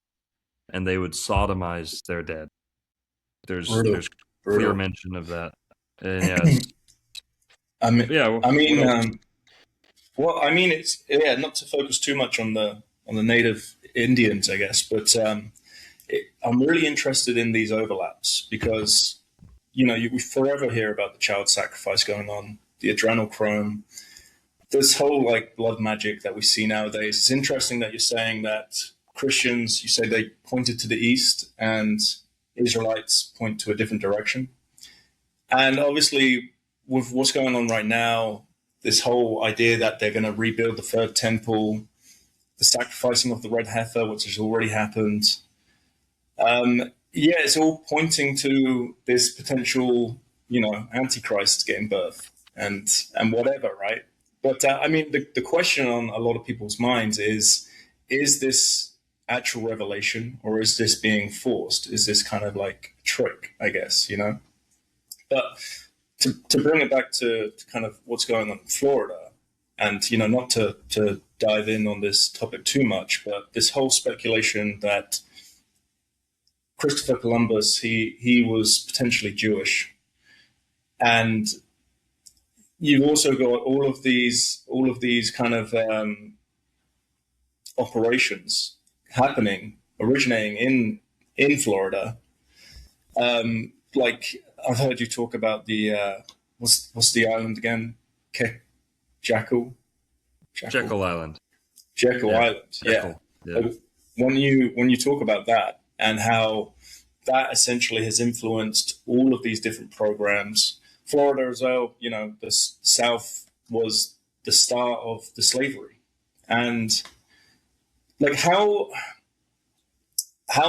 A: and they would sodomize their dead. There's clear mention of that. And yes,
B: it's not to focus too much on the native Indians, I guess, but I'm really interested in these overlaps because we forever hear about the child sacrifice going on, the adrenochrome, this whole like blood magic that we see nowadays. It's interesting that you're saying that Christians, you say they pointed to the east, and Israelites point to a different direction. And obviously, with what's going on right now, this whole idea that they're going to rebuild the third temple, the sacrificing of the red heifer, which has already happened. It's all pointing to this potential, Antichrist getting birth and whatever, right? But the question on a lot of people's minds is this actual revelation, or is this being forced? Is this kind of like a trick, I guess, But to bring it back to kind of what's going on in Florida, and, not to dive in on this topic too much, but this whole speculation that Christopher Columbus, he was potentially Jewish. And you've also got all of these kind of operations happening, originating in Florida. Like I've heard you talk about the what's the island again? Jekyll
A: Island.
B: Jekyll Island.
A: Jekyll. Yeah.
B: When you talk about that and how that essentially has influenced all of these different programs, Florida as well, the South was the start of the slavery. And like how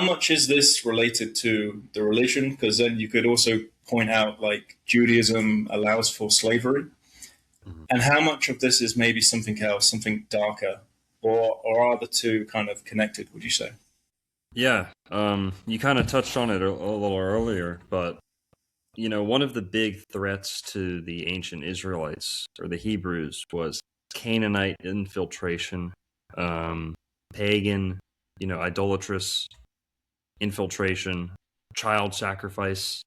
B: much is this related to the religion? Because then you could also point out like Judaism allows for slavery. Mm-hmm. And how much of this is maybe something else, something darker, or are the two kind of connected, would you say?
A: Yeah, you kind of touched on it a little earlier, but one of the big threats to the ancient Israelites or the Hebrews was Canaanite infiltration, pagan, idolatrous infiltration, child sacrifice,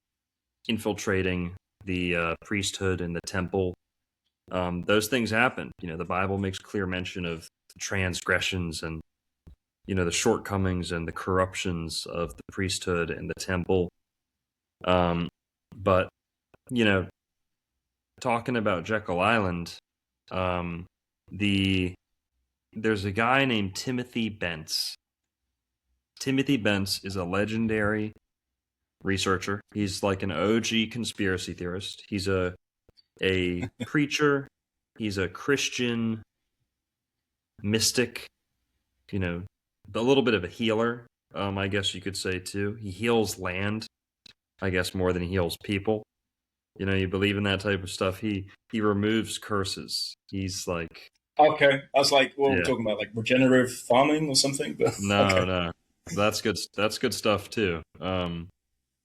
A: infiltrating the priesthood and the temple. Those things happen. The Bible makes clear mention of transgressions and the shortcomings and the corruptions of the priesthood and the temple. But talking about Jekyll Island, there's a guy named Timothy Bentz. Timothy Bentz is a legendary researcher. He's like an OG conspiracy theorist. He's a preacher. He's a Christian mystic, a little bit of a healer, I guess you could say too. He heals land, I guess, more than he heals people. You believe in that type of stuff. He removes curses. He's like...
B: Okay. I was like, we're talking about like regenerative farming or something? But
A: No. That's good stuff too.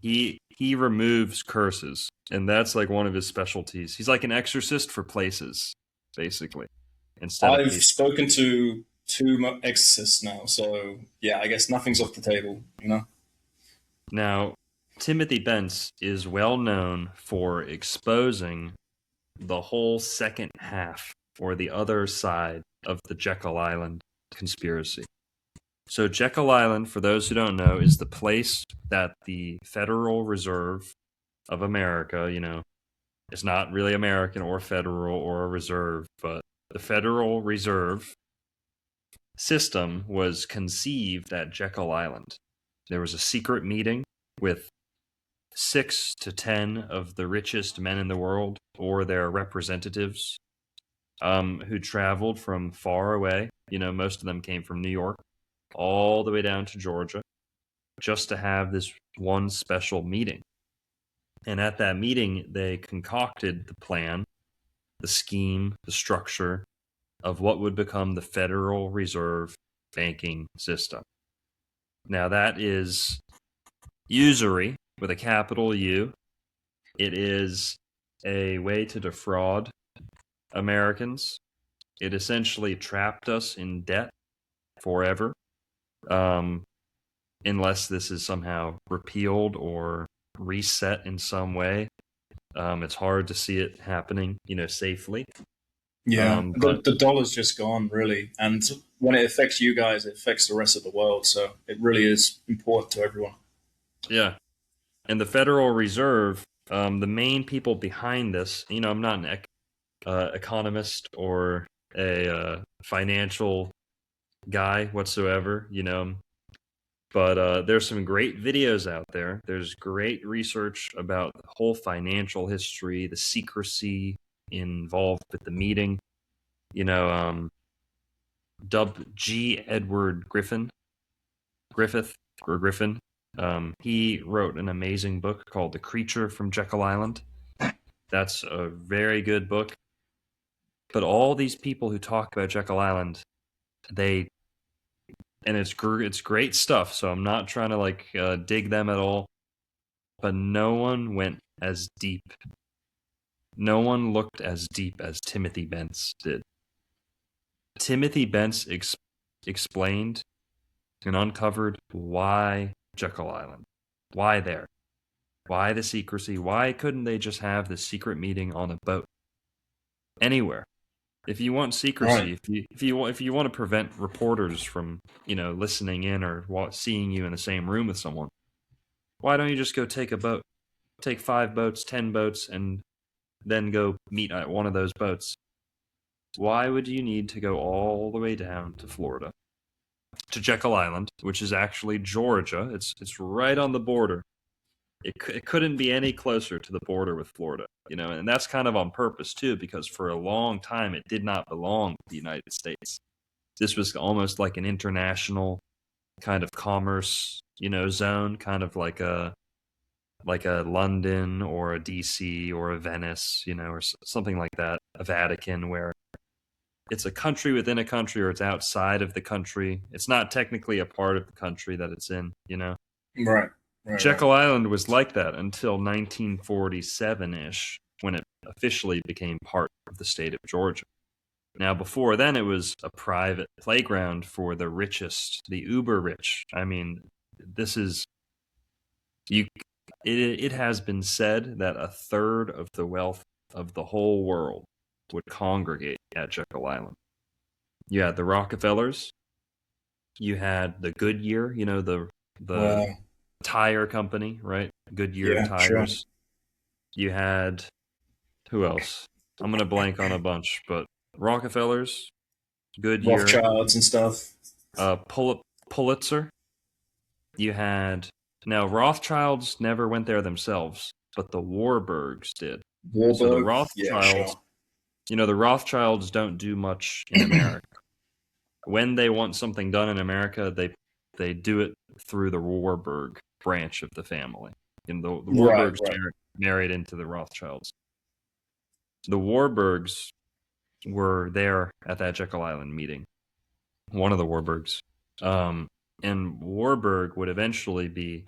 A: He removes curses, and that's like one of his specialties. He's like an exorcist for places, basically.
B: I've spoken to 2 exorcists now, so yeah, I guess nothing's off the table,
A: Now, Timothy Bentz is well known for exposing the whole second half, or the other side, of the Jekyll Island conspiracy. So Jekyll Island, for those who don't know, is the place that the Federal Reserve of America, it's not really American or federal or a reserve, but the Federal Reserve system was conceived at Jekyll Island. There was a secret meeting with 6 to 10 of the richest men in the world, or their representatives, who traveled from far away. Most of them came from New York, all the way down to Georgia, just to have this one special meeting. And at that meeting, they concocted the plan, the scheme, the structure of what would become the Federal Reserve banking system. Now, that is usury with a capital U. It is a way to defraud Americans. It essentially trapped us in debt forever, unless this is somehow repealed or reset in some way. It's hard to see it happening, safely.
B: Yeah,
A: But
B: the dollar's just gone, really. And when it affects you guys, it affects the rest of the world. So it really is important to everyone.
A: yeah, and the Federal Reserve, the main people behind this, I'm not an economist or a financial guy whatsoever, but there's some great videos out there. There's great research about the whole financial history, the secrecy involved with the meeting. G. Edward Griffith or Griffin. He wrote an amazing book called The Creature from Jekyll Island. That's a very good book. But all these people who talk about Jekyll Island, it's great stuff. So I'm not trying to dig them at all. But no one went as deep. No one looked as deep as Timothy Bentz did. Timothy Bentz explained and uncovered why Jekyll Island, why there, why the secrecy, why couldn't they just have the secret meeting on a boat anywhere? If you want secrecy,
B: Right.
A: if you want to prevent reporters from listening in or seeing you in the same room with someone, why don't you just go take a boat, take 5 boats, 10 boats, and then go meet at one of those boats? Why would you need to go all the way down to Florida, to Jekyll Island, which is actually Georgia? It's right on the border. It couldn't be any closer to the border with Florida, and that's kind of on purpose too, because for a long time it did not belong to the United States. This was almost like an international kind of commerce, zone, kind of like a London or a DC or a Venice, or something like that, a Vatican, where it's a country within a country or it's outside of the country. It's not technically a part of the country that it's in,
B: Right.
A: Jekyll Island was like that until 1947-ish, when it officially became part of the state of Georgia. Now, before then, it was a private playground for the richest, the uber rich. I mean, this is it has been said that a third of the wealth of the whole world would congregate at Jekyll Island. You had the Rockefellers, you had the Goodyear, the
B: Wow.
A: tire company, right? Goodyear
B: Yeah, sure.
A: tires. You had, who else? I'm going to blank on a bunch, but Rockefellers, Goodyear,
B: Rothschilds and stuff.
A: Pulitzer. You had, now Rothschilds never went there themselves, but the Warburgs did. So the
B: Warburg. Yeah,
A: Rothschilds,
B: sure.
A: the Rothschilds don't do much in America. When they want something done in America, they do it through the Warburg branch of the family. And the
B: Right.
A: Warburgs married into the Rothschilds. The Warburgs were there at that Jekyll Island meeting. One of the Warburgs. And Warburg would eventually be,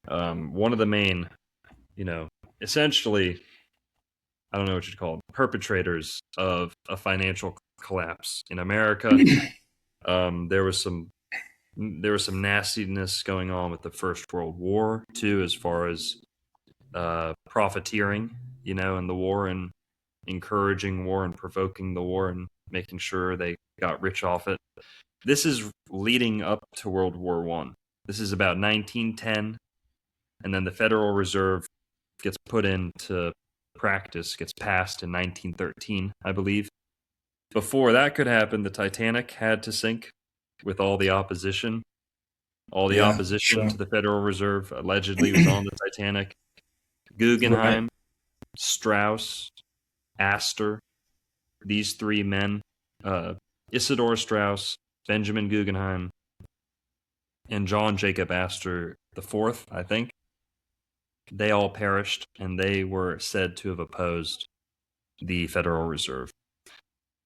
A: one of the main, essentially, I don't know what you'd call them, perpetrators of a financial collapse in America. There was some nastiness going on with the First World War too, as far as profiteering, in the war, and encouraging war and provoking the war and making sure they got rich off it. This is leading up to World War One. This is about 1910, and then the Federal Reserve gets put into practice, gets passed in 1913, I believe. Before that could happen, the Titanic had to sink with all the opposition. All the opposition to the Federal Reserve allegedly was on the Titanic. Guggenheim,
B: Right.
A: Strauss, Astor, these 3 men, Isidor Straus, Benjamin Guggenheim, and John Jacob Astor IV, I think, they all perished, and they were said to have opposed the Federal Reserve.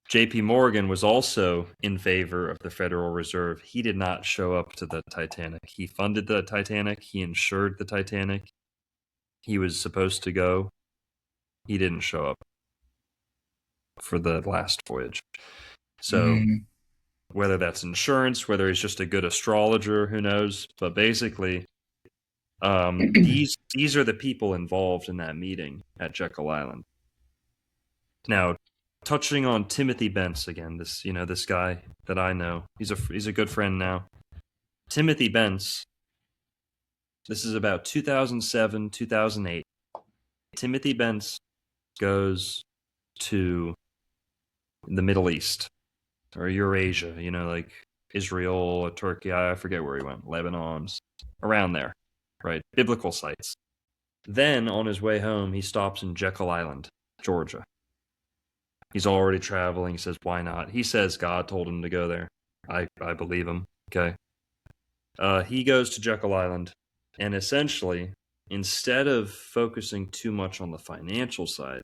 A: J.P. Morgan was also in favor of the Federal Reserve. He did not show up to the Titanic. He funded the Titanic. He insured the Titanic. He was supposed to go. He didn't show up for the last voyage. So whether that's insurance, whether he's just a good astrologer, who knows? But basically, These are the people involved in that meeting at Jekyll Island. Now, touching on Timothy Bence again, this guy that I know, he's a good friend now. Timothy Bence. This is about 2007, 2008. Timothy Bence goes to the Middle East or Eurasia, like Israel or Turkey. I forget where he went. Lebanon, around there, right? Biblical sites. Then on his way home, he stops in Jekyll Island, Georgia. He's already traveling. He says, why not? He says God told him to go there. I believe him. Okay. He goes to Jekyll Island, and essentially, instead of focusing too much on the financial side,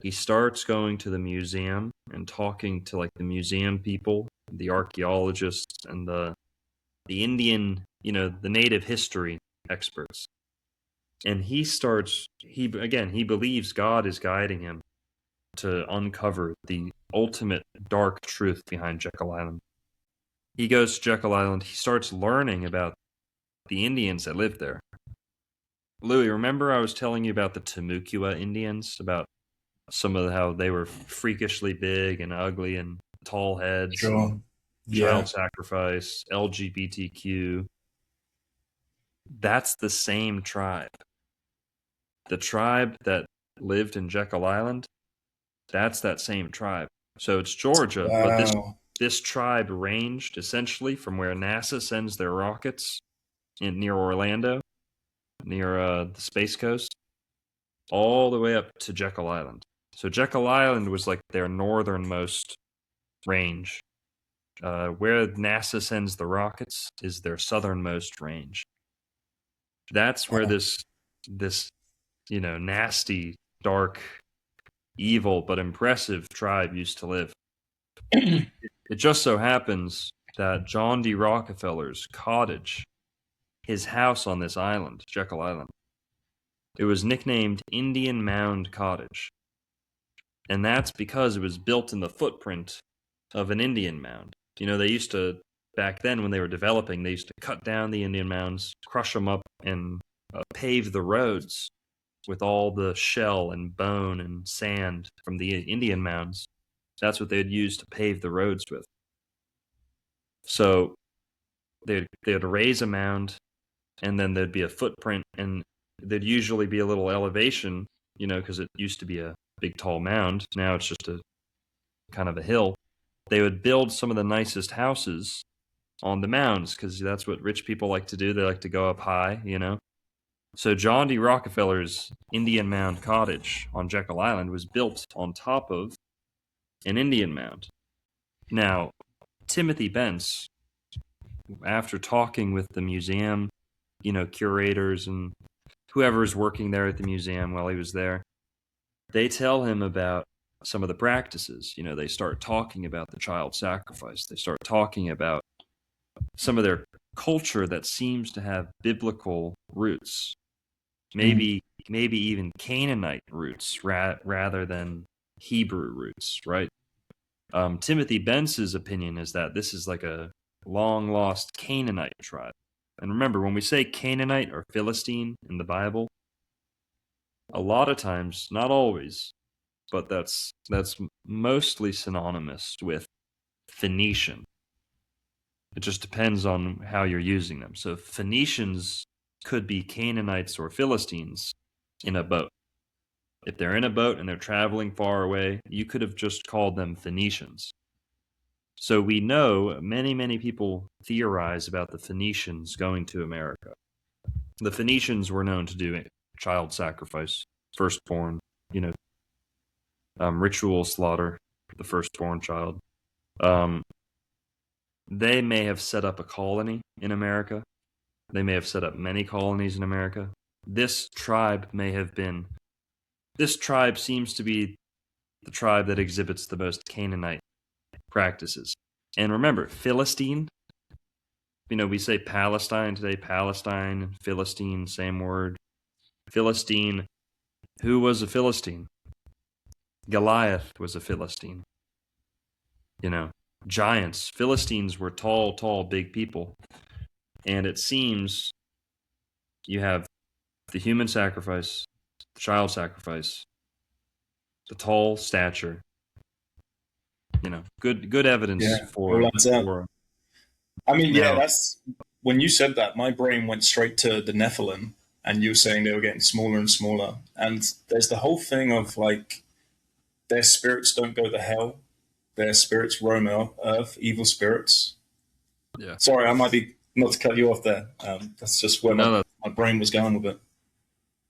A: he starts going to the museum and talking to the museum people, the archaeologists, and the Indian, the native history experts. And he believes God is guiding him to uncover the ultimate dark truth behind Jekyll Island. He goes to Jekyll Island. He starts learning about the Indians that lived there. Louis, remember I was telling you about the Timucua Indians, about some of how they were freakishly big and ugly and tall heads,
B: Sure.
A: child sacrifice, LGBTQ. That's the same tribe. The tribe that lived in Jekyll Island, that's that same tribe. So it's Georgia, but this tribe ranged essentially from where NASA sends their rockets near Orlando, near the Space Coast, all the way up to Jekyll Island. So Jekyll Island was like their northernmost range. Where NASA sends the rockets is their southernmost range. That's where this nasty, dark, evil, but impressive tribe used to live. It just so happens that John D. Rockefeller's cottage, his house on this island, Jekyll Island, it was nicknamed Indian Mound Cottage. And that's because it was built in the footprint of an Indian mound. They used to, back then when they were developing, they used to cut down the Indian mounds, crush them up, and pave the roads with all the shell and bone and sand from the Indian mounds. That's what they'd use to pave the roads with. So they'd raise a mound, and then there'd be a footprint, and there'd usually be a little elevation, because it used to be a big tall mound. Now it's just a kind of a hill. They would build some of the nicest houses on the mounds because that's what rich people like to do. They like to go up high, So John D. Rockefeller's Indian Mound Cottage on Jekyll Island was built on top of an Indian mound. Now, Timothy Bence, after talking with the museum, curators and whoever's working there at the museum while he was there, they tell him about some of the practices. They start talking about the child sacrifice. They start talking about some of their culture that seems to have biblical roots. Maybe even Canaanite roots rather than Hebrew roots, right? Timothy Bence's opinion is that this is like a long-lost Canaanite tribe. And remember, when we say Canaanite or Philistine in the Bible, a lot of times, not always, but that's mostly synonymous with Phoenician. It just depends on how you're using them. So Phoenicians could be Canaanites or Philistines in a boat. If they're in a boat and they're traveling far away, you could have just called them Phoenicians. So we know many, many people theorize about the Phoenicians going to America. The Phoenicians were known to do child sacrifice, firstborn, ritual slaughter, the firstborn child. They may have set up a colony in America. They may have set up many colonies in America. This tribe seems to be the tribe that exhibits the most Canaanite practices. And remember, Philistine, we say Palestine today, Palestine, Philistine, same word. Philistine, who was a Philistine? Goliath was a Philistine. Giants. Philistines were tall, big people. And it seems you have the human sacrifice, the child sacrifice, the tall stature. Good evidence
B: Yeah, all
A: for
B: adds up.
A: for
B: I mean, yeah,
A: now.
B: that's when you said that, my brain went straight to the Nephilim, and you were saying they were getting smaller and smaller. And there's the whole thing of like their spirits don't go to hell, their spirits roam earth, evil spirits.
A: Yeah.
B: Sorry, I might be not to cut you off there. That's just where
A: No,
B: my brain was going with it.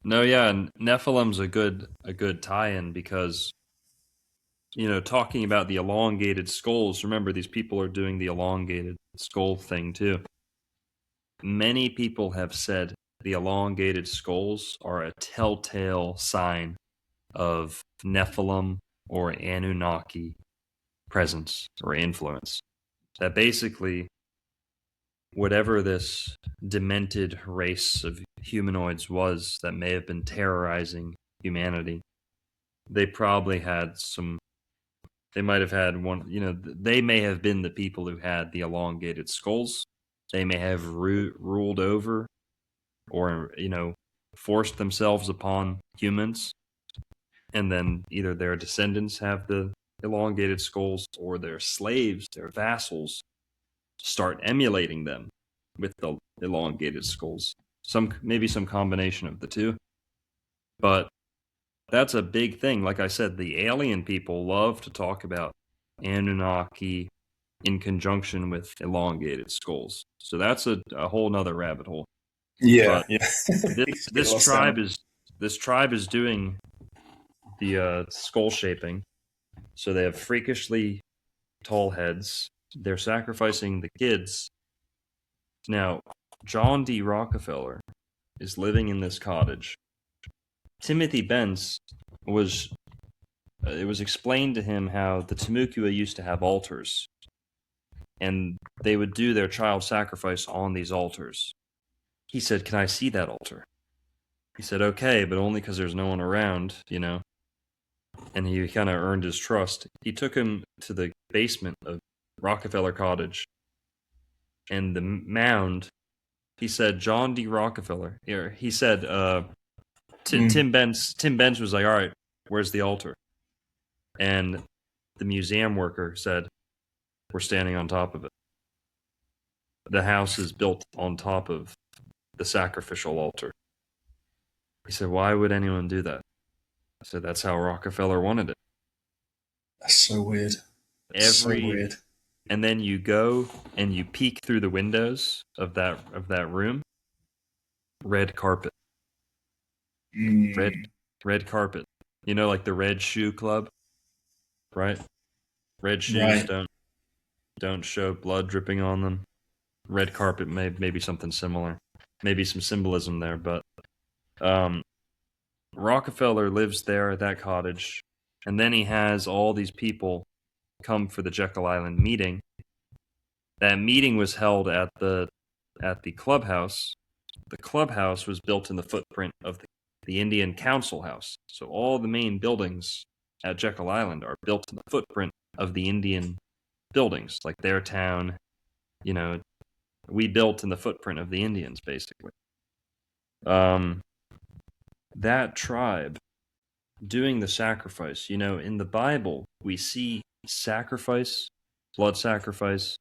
A: no, yeah, and Nephilim's a good tie-in because talking about the elongated skulls. Remember, these people are doing the elongated skull thing too. Many people have said the elongated skulls are a telltale sign of Nephilim or Anunnaki presence or influence. That basically, whatever this demented race of humanoids was that may have been terrorizing humanity, they probably had some. They might have had one. They may have been the people who had the elongated skulls. They may have ruled over or forced themselves upon humans, and then either their descendants have the elongated skulls, or their slaves, their vassals, start emulating them with the elongated skulls. Maybe some combination of the two. But that's a big thing. Like I said, the alien people love to talk about Anunnaki in conjunction with elongated skulls. So that's a whole nother rabbit hole.
B: Yeah,
A: But
B: yeah.
A: this tribe is doing the skull shaping. So they have freakishly tall heads. They're sacrificing the kids. Now, John D. Rockefeller is living in this cottage. Timothy Benz was. It was explained to him how the Timucua used to have altars, and they would do their child sacrifice on these altars. He said, "Can I see that altar?" He said, "Okay, but only because there's no one around, And he kind of earned his trust. He took him to the basement of Rockefeller Cottage, and the mound. He said, "John D. Rockefeller." He said, Tim Benz was like, "All right, where's the altar?" And the museum worker said, "We're standing on top of it. The house is built on top of the sacrificial altar." He said, "Why would anyone do that?" I said, "That's how Rockefeller wanted it."
B: That's so weird. So weird.
A: And then you go and you peek through the windows of that room. Red carpet. Red carpet. Like the Red Shoe Club, right? Red shoes
B: Right.
A: don't show blood dripping on them. Red carpet maybe something similar. Maybe some symbolism there, but Rockefeller lives there at that cottage, and then he has all these people come for the Jekyll Island meeting. That meeting was held at the clubhouse. The clubhouse was built in the footprint of the Indian Council House. So all the main buildings at Jekyll Island are built in the footprint of the Indian buildings, like their town. We built in the footprint of the Indians, basically. That tribe doing the sacrifice. In the Bible, we see sacrifice, blood sacrifice,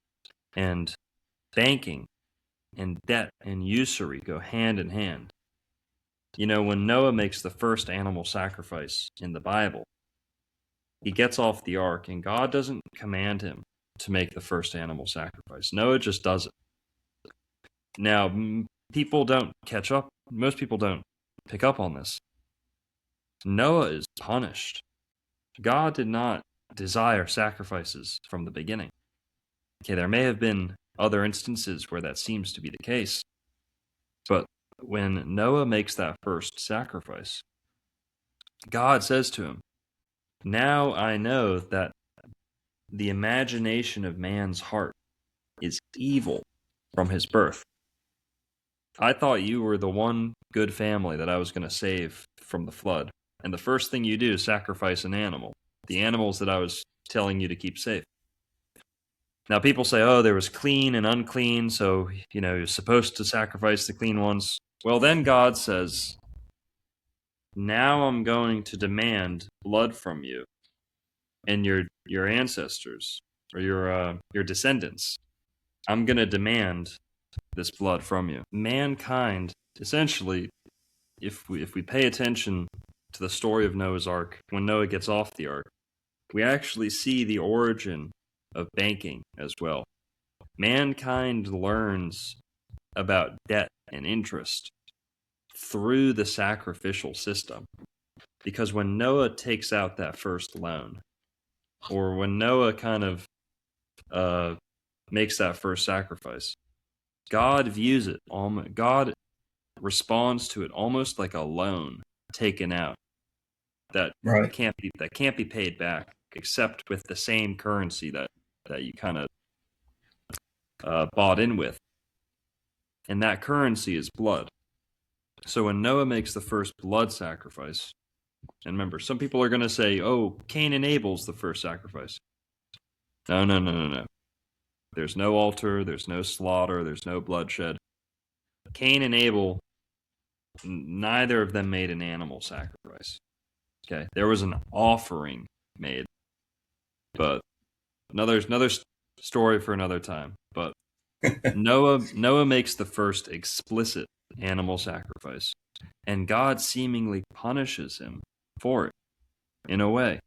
A: and banking and debt and usury go hand in hand. When Noah makes the first animal sacrifice in the Bible, he gets off the ark, and God doesn't command him to make the first animal sacrifice. Noah just does it. Now, people don't catch up. Most people don't pick up on this. Noah is punished. God did not desire sacrifices from the beginning. Okay, there may have been other instances where that seems to be the case, but when Noah makes that first sacrifice, God says to him, "Now I know that the imagination of man's heart is evil from his birth. I thought you were the one good family that I was going to save from the flood, and the first thing you do is sacrifice an animal, the animals that I was telling you to keep safe." Now, people say, "Oh, there was clean and unclean, so, you're supposed to sacrifice the clean ones." Well, then God says, now I'm going to demand blood from you and your ancestors or your descendants. I'm going to demand this blood from you. Mankind, essentially, if we pay attention to the story of Noah's Ark, when Noah gets off the ark, we actually see the origin of banking as well. Mankind learns about debt and interest through the sacrificial system. Because when Noah takes out that first loan, or when Noah kind of makes that first sacrifice, God views it, God responds to it almost like a loan taken out that
B: Right.
A: can't be paid back except with the same currency that you kind of bought in with. And that currency is blood. So when Noah makes the first blood sacrifice, and remember, some people are going to say, oh, Cain and Abel's the first sacrifice. No. There's no altar, there's no slaughter, there's no bloodshed. Cain and Abel, neither of them made an animal sacrifice. Okay, there was an offering made, but another story for another time. But Noah makes the first explicit animal sacrifice, and God seemingly punishes him for it. In a way,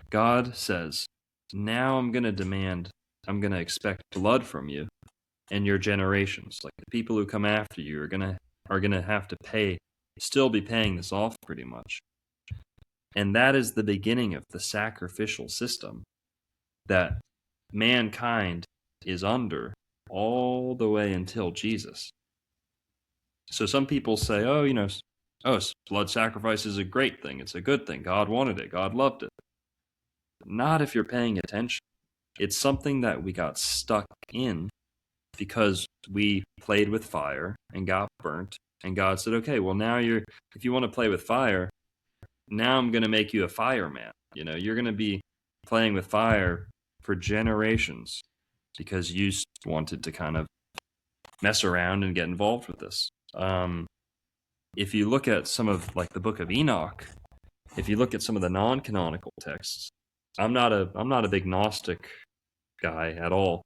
A: God says, now I'm going to expect blood from you and your generations. Like the people who come after you are going to have to still be paying this off pretty much. And that is the beginning of the sacrificial system that mankind is under all the way until Jesus. So some people say, blood sacrifice is a great thing. It's a good thing. God wanted it. God loved it. Not if you're paying attention. It's something that we got stuck in because we played with fire and got burnt. And God said, okay, well, now if you want to play with fire, now I'm going to make you a fireman. You're going to be playing with fire for generations because you wanted to kind of mess around and get involved with this. If you look at some of like the book of Enoch, if you look at some of the non-canonical texts, I'm not a big Gnostic guy at all,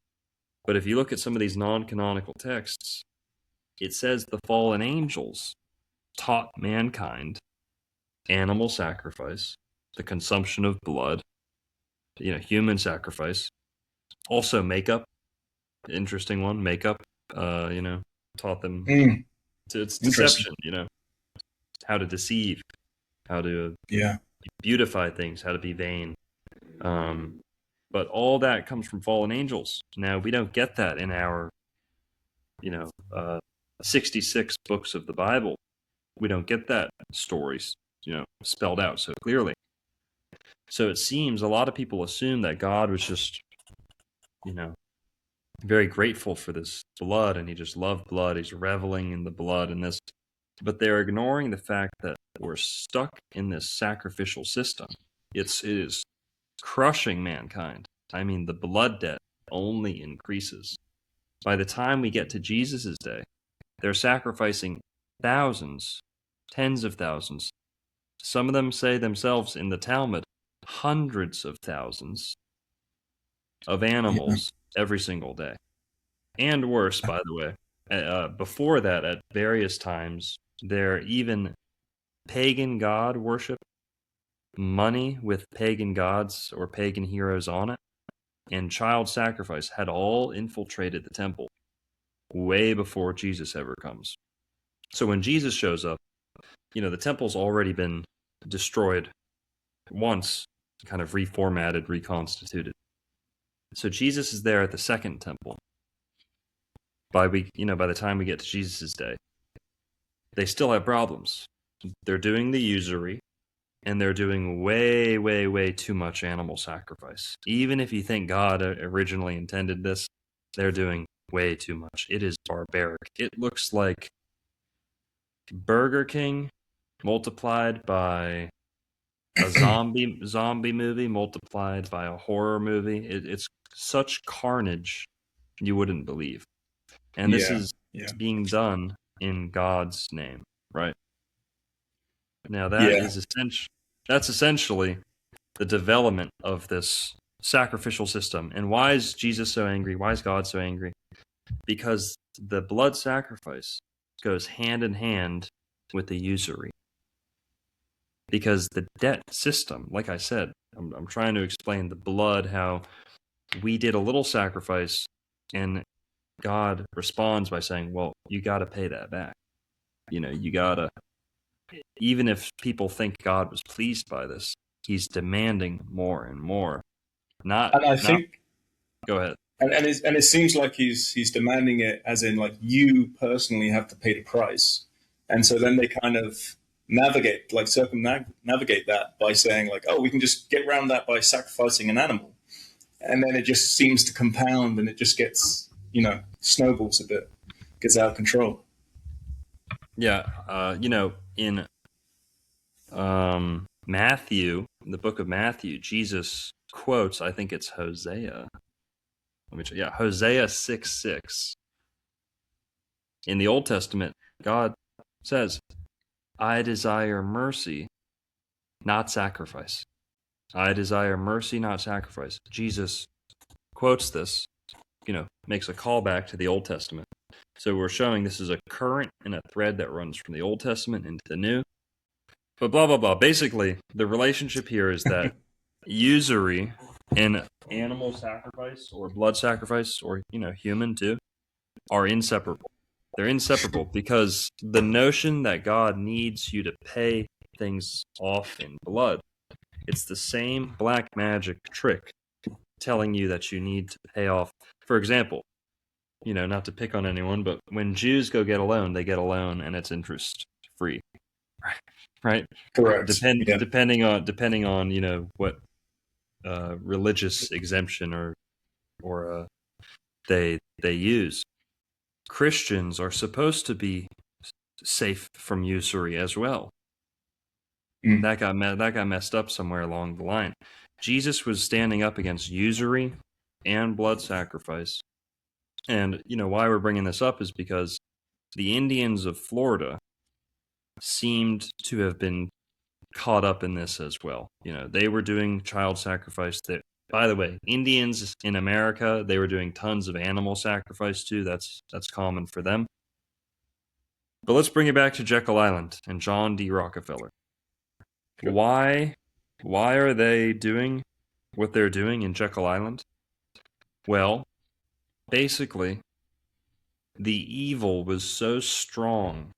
A: but if you look at some of these non-canonical texts, it says the fallen angels taught mankind animal sacrifice, the consumption of blood, human sacrifice, also makeup. Interesting one, makeup. Taught them it's deception. How to deceive, how to beautify things, how to be vain. But all that comes from fallen angels. Now we don't get that in our 66 books of the Bible. We don't get that stories spelled out so clearly. So it seems a lot of people assume that God was just very grateful for this blood and he just loved blood. He's reveling in the blood and this, but they're ignoring the fact that we're stuck in this sacrificial system. It is crushing mankind. I mean, the blood debt only increases. By the time we get to Jesus' day, they're sacrificing thousands, tens of thousands. Some of them say themselves in the Talmud, hundreds of thousands of animals every single day. And worse, by the way, before that, at various times, there even pagan god worship, money with pagan gods or pagan heroes on it, and child sacrifice had all infiltrated the temple way before Jesus ever comes. So when Jesus shows up, the temple's already been destroyed once, kind of reformatted, reconstituted. So Jesus is there at the second temple. By the time we get to Jesus' day, they still have problems. They're doing the usury, and they're doing way, way, way too much animal sacrifice. Even if you think God originally intended this, they're doing way too much. It is barbaric. It looks like Burger King multiplied by a zombie movie multiplied by a horror movie. It's such carnage you wouldn't believe. And this is being done in God's name, right? Now that's essentially the development of this sacrificial system. And why is Jesus so angry? Why is God so angry? Because the blood sacrifice goes hand in hand with the usury. Because the debt system, like I said, I'm trying to explain the blood, how we did a little sacrifice and God responds by saying, well, you got to pay that back. You got to, even if people think God was pleased by this, he's demanding more and more.
B: And I think,
A: go ahead.
B: And it seems like he's demanding it as in like you personally have to pay the price. And so then they kind of circumnavigate that by saying like, oh, we can just get around that by sacrificing an animal. And then it just seems to compound and it just gets, snowballs a bit, gets out of control.
A: Yeah. In Matthew, in the book of Matthew, Jesus quotes, I think it's Hosea. Hosea 6:6. In the Old Testament, God says, I desire mercy, not sacrifice. I desire mercy, not sacrifice. Jesus quotes this, makes a callback to the Old Testament. So we're showing this is a current and a thread that runs from the Old Testament into the New. But blah, blah, blah. Basically, the relationship here is that usury and animal sacrifice or blood sacrifice or, human too, are inseparable. They're inseparable because the notion that God needs you to pay things off in blood, it's the same black magic trick telling you that you need to pay off. For example, not to pick on anyone, but when Jews go get a loan, they get a loan and it's interest free. Right?
B: Correct.
A: Depending on what religious exemption or they use. Christians are supposed to be safe from usury as well. That got messed up somewhere along the line. Jesus was standing up against usury and blood sacrifice. And why we're bringing this up is because the Indians of Florida seemed to have been caught up in this as well. They were doing child sacrifice. That, by the way, Indians in America, they were doing tons of animal sacrifice too. That's common for them. But let's bring it back to Jekyll Island and John D. Rockefeller. Good. Why are they doing what they're doing in Jekyll Island? Well, basically, the evil was so strong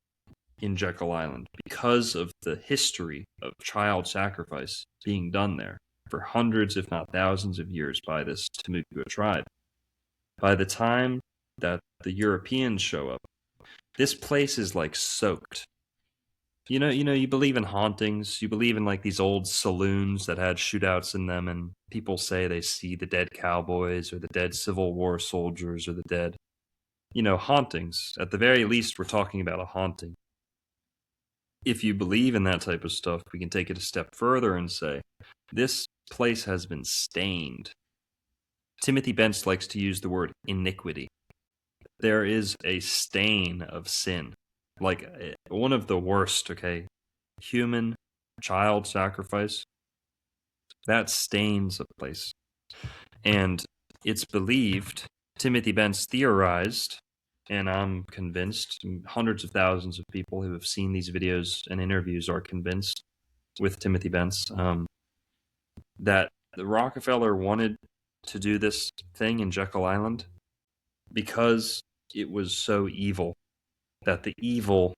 A: in Jekyll Island because of the history of child sacrifice being done there for hundreds, if not thousands of years by this Timucua tribe. By the time that the Europeans show up, this place is like soaked. You believe in hauntings. You believe in like these old saloons that had shootouts in them, and people say they see the dead cowboys or the dead Civil War soldiers or the dead, hauntings. At the very least, we're talking about a haunting. If you believe in that type of stuff, we can take it a step further and say, this place has been stained. Timothy Bentz likes to use the word iniquity. There is a stain of sin. Like one of the worst, human child sacrifice. That stains a place. And it's believed, Timothy Bentz theorized, and I'm convinced, hundreds of thousands of people who have seen these videos and interviews are convinced with Timothy Bentz, that the Rockefeller wanted to do this thing in Jekyll Island because it was so evil, that the evil,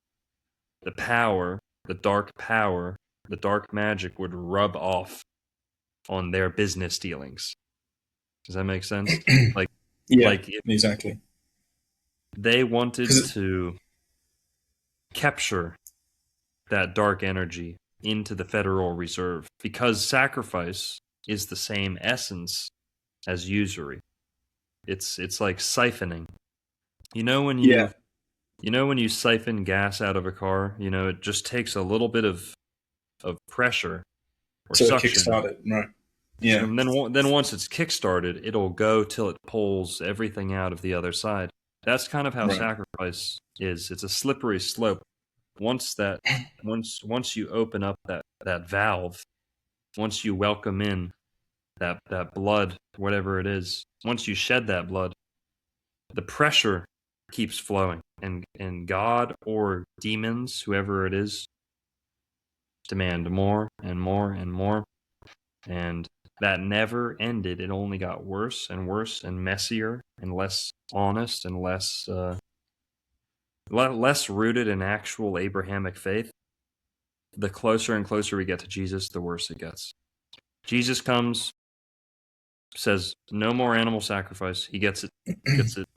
A: the power, the dark magic would rub off on their business dealings. Does that make sense?
B: Exactly.
A: They wanted to capture that dark energy into the Federal Reserve because sacrifice is the same essence as usury. It's like siphoning. When you siphon gas out of a car, it just takes a little bit of pressure or
B: so
A: suction.
B: Kickstart it, right? Yeah.
A: And then once it's kickstarted, it'll go till it pulls everything out of the other side. That's kind of how
B: Right.
A: sacrifice is. It's a slippery slope. Once you open up that valve, once you welcome in that blood, whatever it is, once you shed that blood, the pressure keeps flowing, and God or demons, whoever it is, demand more and more and more, and that never ended. It only got worse and worse and messier and less honest and less rooted in actual Abrahamic faith. The closer and closer we get to Jesus, the worse it gets. Jesus comes, says no more animal sacrifice. He gets it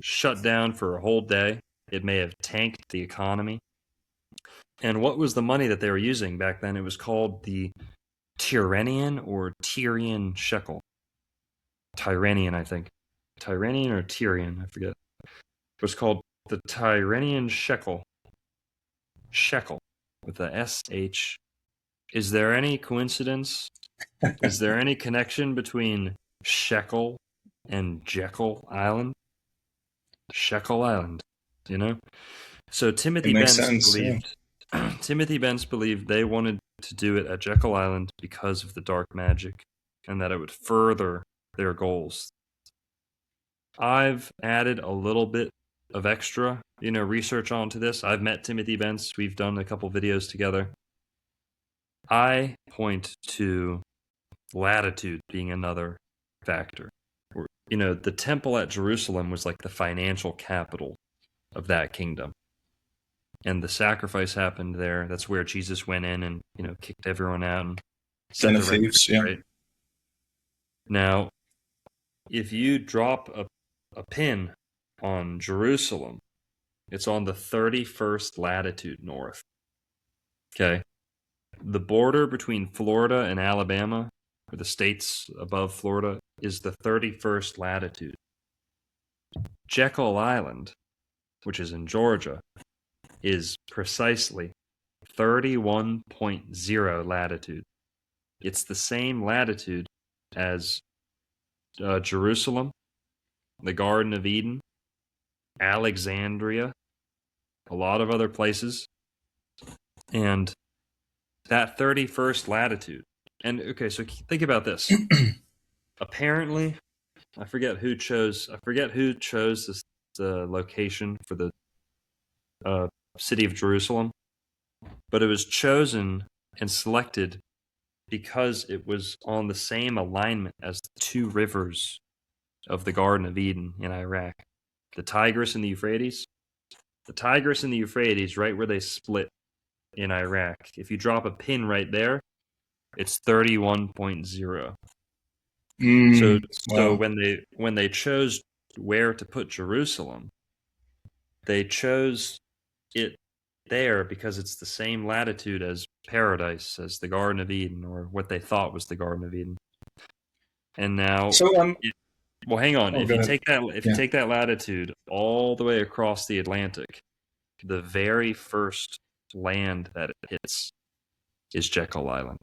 A: shut down for a whole day. It may have tanked the economy. And what was the money that they were using back then? It was called the Tyrannian or Tyrian shekel. Tyrannian, I think. Tyrannian or Tyrian, I forget. It was called the Tyrannian shekel. Shekel with a SH. Is there any coincidence? Is there any connection between shekel and Jekyll Island? Jekyll Island, you know? So Timothy
B: It makes
A: Bence
B: sense.
A: believed Timothy Bence believed they wanted to do it at Jekyll Island because of the dark magic and that it would further their goals. I've added a little bit of extra, research onto this. I've met Timothy Bence. We've done a couple videos together. I point to latitude being another factor. The temple at Jerusalem was like the financial capital of that kingdom. And the sacrifice happened there. That's where Jesus went in and, kicked everyone out and set the record straight. Now, if you drop a pin on Jerusalem, it's on the 31st latitude north. Okay. The border between Florida and Alabama, or the states above Florida, is the 31st latitude. Jekyll Island, which is in Georgia, is precisely 31.0 latitude. It's the same latitude as Jerusalem, the Garden of Eden, Alexandria, a lot of other places. And that 31st latitude. And okay, so think about this. Apparently, I forget who chose this location for the city of Jerusalem, but it was chosen and selected because it was on the same alignment as the two rivers of the Garden of Eden in Iraq, the Tigris and the Euphrates. The Tigris and the Euphrates, right where they split in Iraq. If you drop a pin right there, it's 31.0. So when they chose where to put Jerusalem, they chose it there because it's the same latitude as paradise, as the Garden of Eden, or what they thought was the Garden of Eden. And now, well, hang on. If you take that latitude all the way across the Atlantic, the very first land that it hits is Jekyll Island.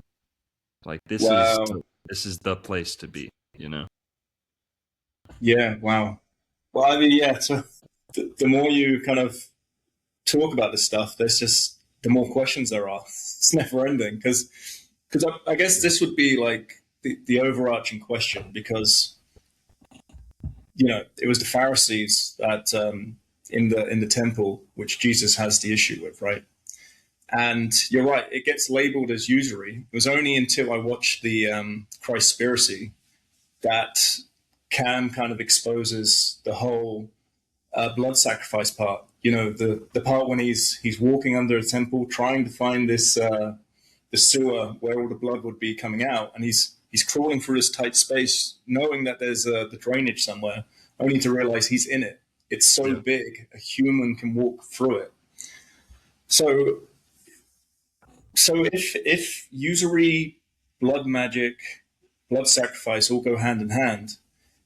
A: Like this is the place to be,
B: Yeah. Wow. Well, I mean, yeah. So the more you kind of talk about this stuff, there's just the more questions there are. It's never ending because I guess this would be like the overarching question, because it was the Pharisees that in the temple which Jesus has the issue with, right? And you're right, it gets labeled as usury. It was only until I watched the Christspiracy that Cam kind of exposes the whole blood sacrifice part. The part when he's walking under a temple trying to find this the sewer where all the blood would be coming out, and he's crawling through this tight space, knowing that there's the drainage somewhere, only to realize he's in it. It's so big, a human can walk through it. So if usury, blood magic, blood sacrifice all go hand in hand,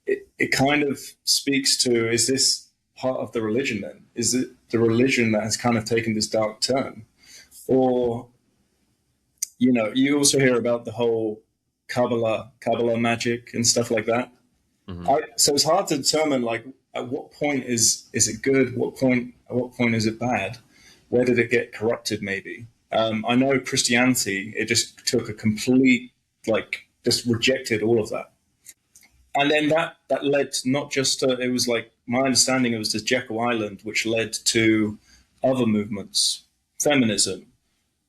B: it kind of speaks to, is this part of the religion then? Is it the religion that has kind of taken this dark turn? Or, you also hear about the whole Kabbalah magic and stuff like that. Mm-hmm. So it's hard to determine, like, at what point is it good? At what point is it bad? Where did it get corrupted? Maybe I know Christianity, it just took a complete, like, just rejected all of that, and then that led not just to, it was like, my understanding, it was this Jekyll Island, which led to other movements, feminism,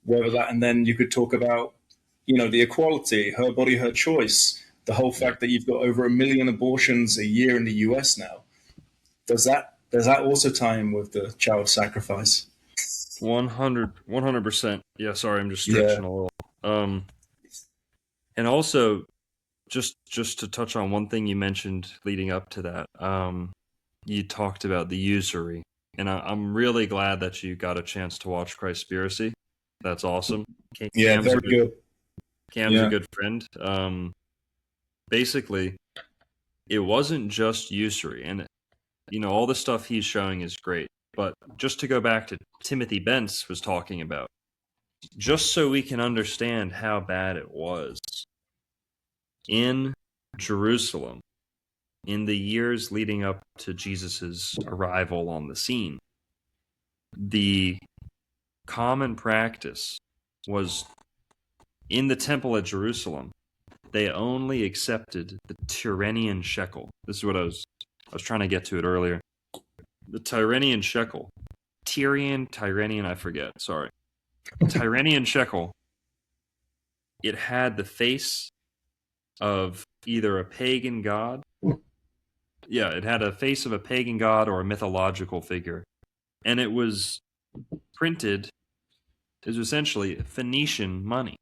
B: whether that, and then you could talk about, the equality, her body, her choice, the whole fact that you've got over 1 million abortions a year in the US now. Does that also tie in with the child sacrifice?
A: 100%. Yeah, sorry, I'm just
B: Yeah.
A: stretching a little. And also, just to touch on one thing you mentioned leading up to that, you talked about the usury, and I'm really glad that you got a chance to watch Christspiracy. That's awesome.
B: Yeah,
A: Cam's
B: very good.
A: Cam's a good friend. Basically, it wasn't just usury, and all the stuff he's showing is great. But just to go back to Timothy Bentz was talking about, just so we can understand how bad it was in Jerusalem in the years leading up to Jesus's arrival on the scene, the common practice was, in the temple at Jerusalem, they only accepted the Tyrrhenian shekel. This is what I was trying to get to it earlier. The Tyrrhenian shekel. Tyrrhenian, I forget, sorry. Tyrrhenian shekel, it had the face of either a pagan god. Yeah, it had a face of a pagan god or a mythological figure. And it was printed as essentially Phoenician money.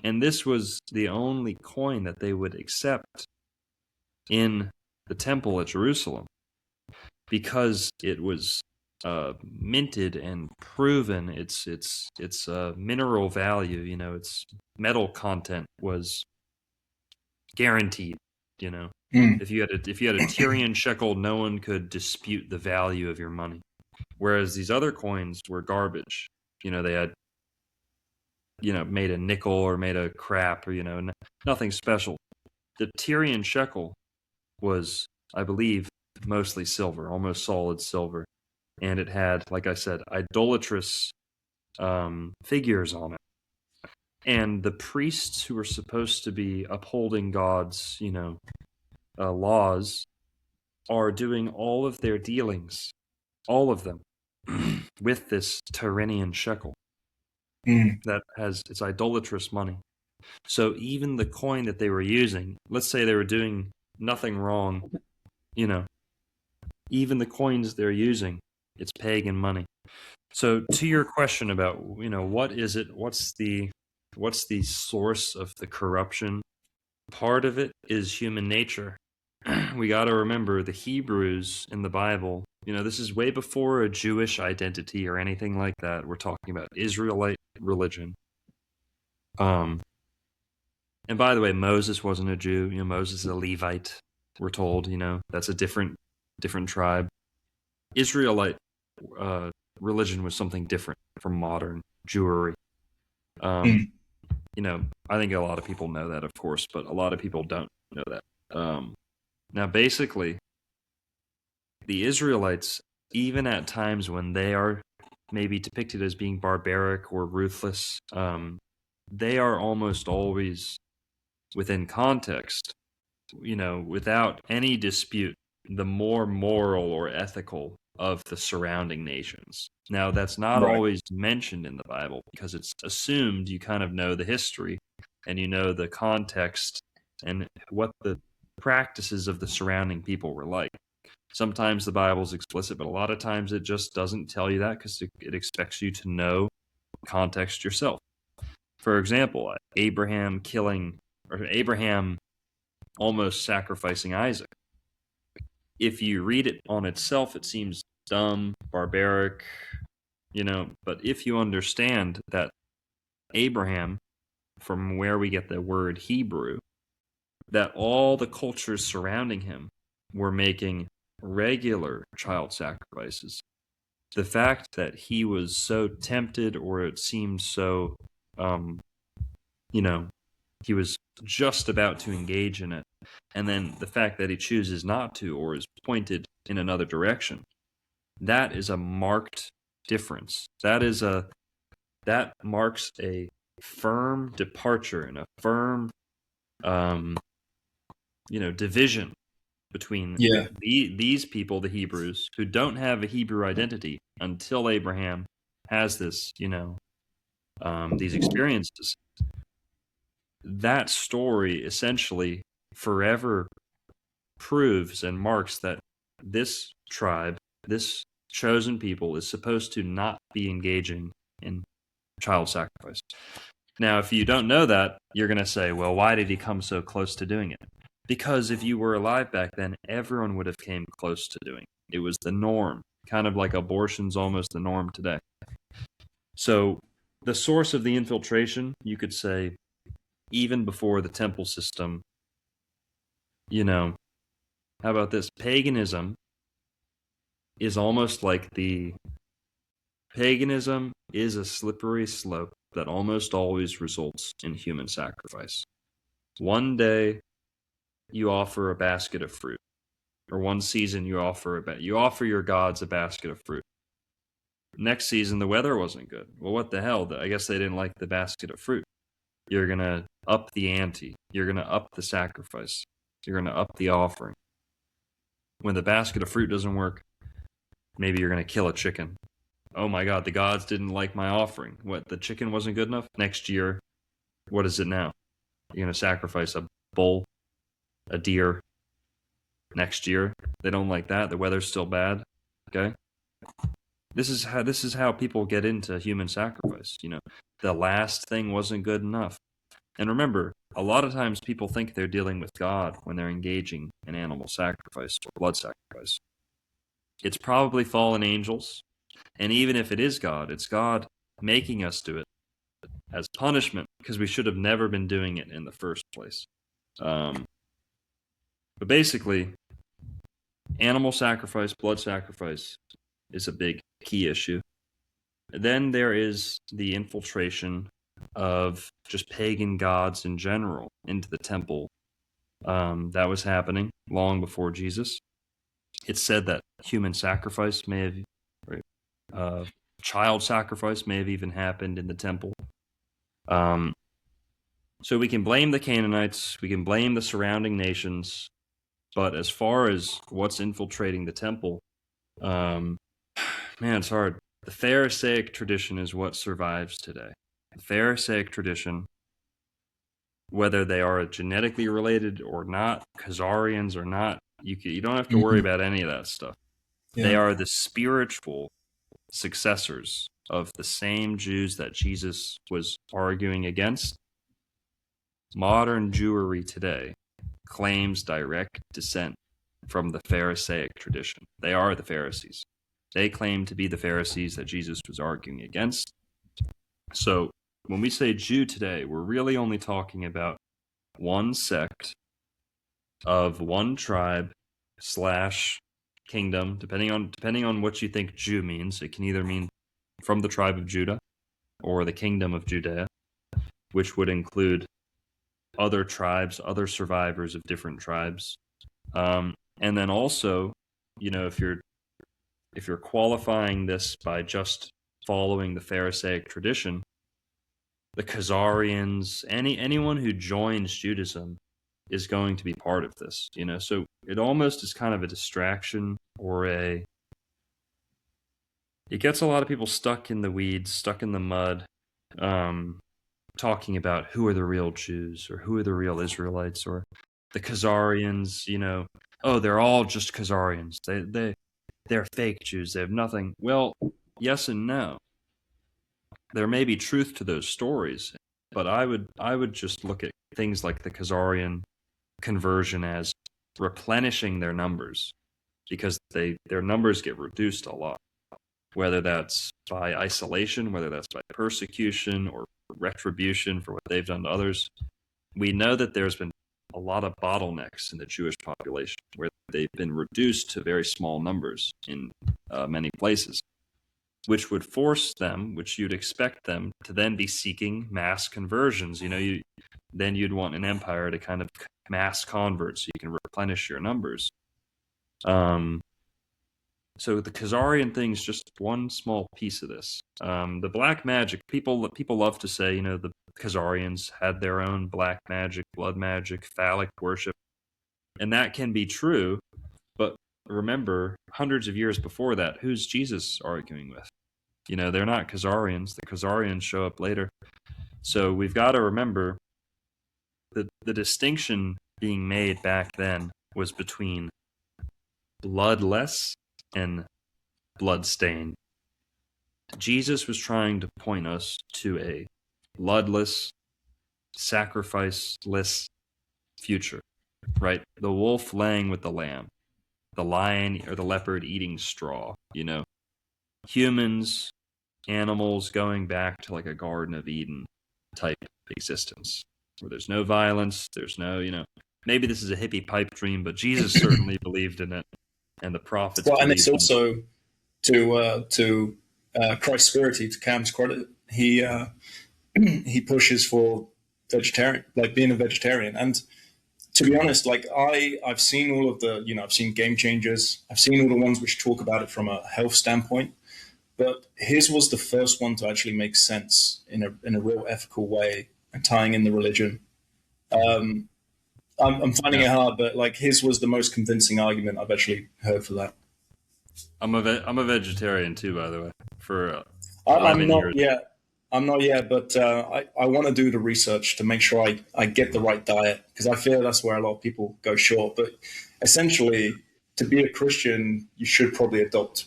A: And this was the only coin that they would accept in the temple at Jerusalem, because it was minted and proven. Its mineral value, its metal content was guaranteed. If you had a Tyrian shekel, no one could dispute the value of your money. Whereas these other coins were garbage. They had made a nickel or made a crap, or nothing special. The Tyrian shekel was, I believe, mostly silver, almost solid silver, and it had, like I said, idolatrous figures on it. And the priests who were supposed to be upholding God's, laws, are doing all of their dealings, all of them, with this Tyrrhenian shekel that has its idolatrous money. So even the coin that they were using, let's say they were doing nothing wrong, even the coins they're using, it's pagan money. So to your question about, what is it? What's the source of the corruption? Part of it is human nature. We got to remember the Hebrews in the Bible. This is way before a Jewish identity or anything like that. We're talking about Israelite religion. And by the way, Moses wasn't a Jew. Moses is a Levite. We're told. That's a different tribe. Israelite religion was something different from modern Jewry. I think a lot of people know that, of course, but a lot of people don't know that. Now, basically, the Israelites, even at times when they are maybe depicted as being barbaric or ruthless, they are almost always within context, without any dispute, the more moral or ethical of the surrounding nations. Now, that's not always mentioned in the Bible, because it's assumed you kind of know the history and the context and what the practices of the surrounding people were like. Sometimes the Bible's explicit, but a lot of times it just doesn't tell you that, because it expects you to know context yourself. For example, Abraham almost sacrificing Isaac. If you read it on itself, it seems dumb, barbaric, but if you understand that Abraham, from where we get the word Hebrew, that all the cultures surrounding him were making regular child sacrifices. The fact that he was so tempted, or it seemed so, He was just about to engage in it. And then the fact that he chooses not to, or is pointed in another direction, that is a marked difference. That marks a firm departure and a firm, division between these people, the Hebrews, who don't have a Hebrew identity until Abraham has this, these experiences. That story essentially forever proves and marks that this tribe, this chosen people, is supposed to not be engaging in child sacrifice. Now, if you don't know that, you're going to say, well, why did he come so close to doing it? Because if you were alive back then, everyone would have came close to doing it. It was the norm, kind of like abortion's almost the norm today. So the source of the infiltration, you could say, even before the temple system, how about this? Paganism is almost like paganism is a slippery slope that almost always results in human sacrifice. One day you offer a basket of fruit, or one season you offer your gods a basket of fruit. Next season the weather wasn't good. Well, what the hell? I guess they didn't like the basket of fruit. You're going to up the ante. You're going to up the sacrifice. You're going to up the offering. When the basket of fruit doesn't work, maybe you're going to kill a chicken. Oh my God, the gods didn't like my offering. What, the chicken wasn't good enough? Next year, what is it now? You're going to sacrifice a bull, a deer. Next year, they don't like that. The weather's still bad. Okay? This is how people get into human sacrifice. The last thing wasn't good enough. And remember, a lot of times people think they're dealing with God when they're engaging in animal sacrifice or blood sacrifice. It's probably fallen angels. And even if it is God, it's God making us do it as punishment because we should have never been doing it in the first place. But basically, animal sacrifice, blood sacrifice is a big key issue. Then there is the infiltration of just pagan gods in general into the temple. That was happening long before Jesus. It's said that human sacrifice may have, child sacrifice may have even happened in the temple. So we can blame the Canaanites, we can blame the surrounding nations, but as far as what's infiltrating the temple, man, it's hard. The Pharisaic tradition is what survives today. The Pharisaic tradition, whether they are genetically related or not, Khazarians or not, you don't have to worry about any of that stuff. Yeah. They are the spiritual successors of the same Jews that Jesus was arguing against. Modern Jewry today claims direct descent from the Pharisaic tradition. They are the Pharisees. They claim to be the Pharisees that Jesus was arguing against. So when we say Jew today, we're really only talking about one sect of one tribe / kingdom, depending on what you think Jew means. It can either mean from the tribe of Judah or the kingdom of Judea, which would include other tribes, other survivors of different tribes. And then also, if you're qualifying this by just following the Pharisaic tradition, the Khazarians, anyone who joins Judaism is going to be part of this, So it almost is kind of a distraction or it gets a lot of people stuck in the weeds, stuck in the mud, talking about who are the real Jews or who are the real Israelites or the Khazarians, they're all just Khazarians. They're fake Jews. They have nothing. Well, yes and no. There may be truth to those stories, but I would just look at things like the Khazarian conversion as replenishing their numbers because their numbers get reduced a lot, whether that's by isolation, whether that's by persecution or retribution for what they've done to others. We know that there's been a lot of bottlenecks in the Jewish population where they've been reduced to very small numbers in many places, which would force them, which you'd expect them to then be seeking mass conversions. then you'd want an empire to kind of mass convert so you can replenish your numbers. So the Khazarian thing is just one small piece of this. The black magic, people love to say, the Khazarians had their own black magic, blood magic, phallic worship, and that can be true. But remember, hundreds of years before that, who's Jesus arguing with? They're not Khazarians. The Khazarians show up later. So we've got to remember that the distinction being made back then was between bloodless and bloodstained. Jesus was trying to point us to a bloodless, sacrificeless future, right? The wolf laying with the lamb, the lion or the leopard eating straw, humans, animals going back to like a Garden of Eden type existence where there's no violence, there's no, maybe this is a hippie pipe dream, but Jesus certainly believed in it, and the prophets.
B: Well, and it's also to Christ's Spirity, to Cam's credit, he pushes for vegetarian, like being a vegetarian. And to be honest, like I've seen all of the, I've seen Game Changers, I've seen all the ones which talk about it from a health standpoint, but his was the first one to actually make sense in a real ethical way and tying in the religion. I'm finding it hard, but like his was the most convincing argument I've actually heard for that.
A: I'm a vegetarian too, by the way. For
B: I'm not yet. I'm not yet, but I want to do the research to make sure I get the right diet, because I feel that's where a lot of people go short. But essentially, to be a Christian, you should probably adopt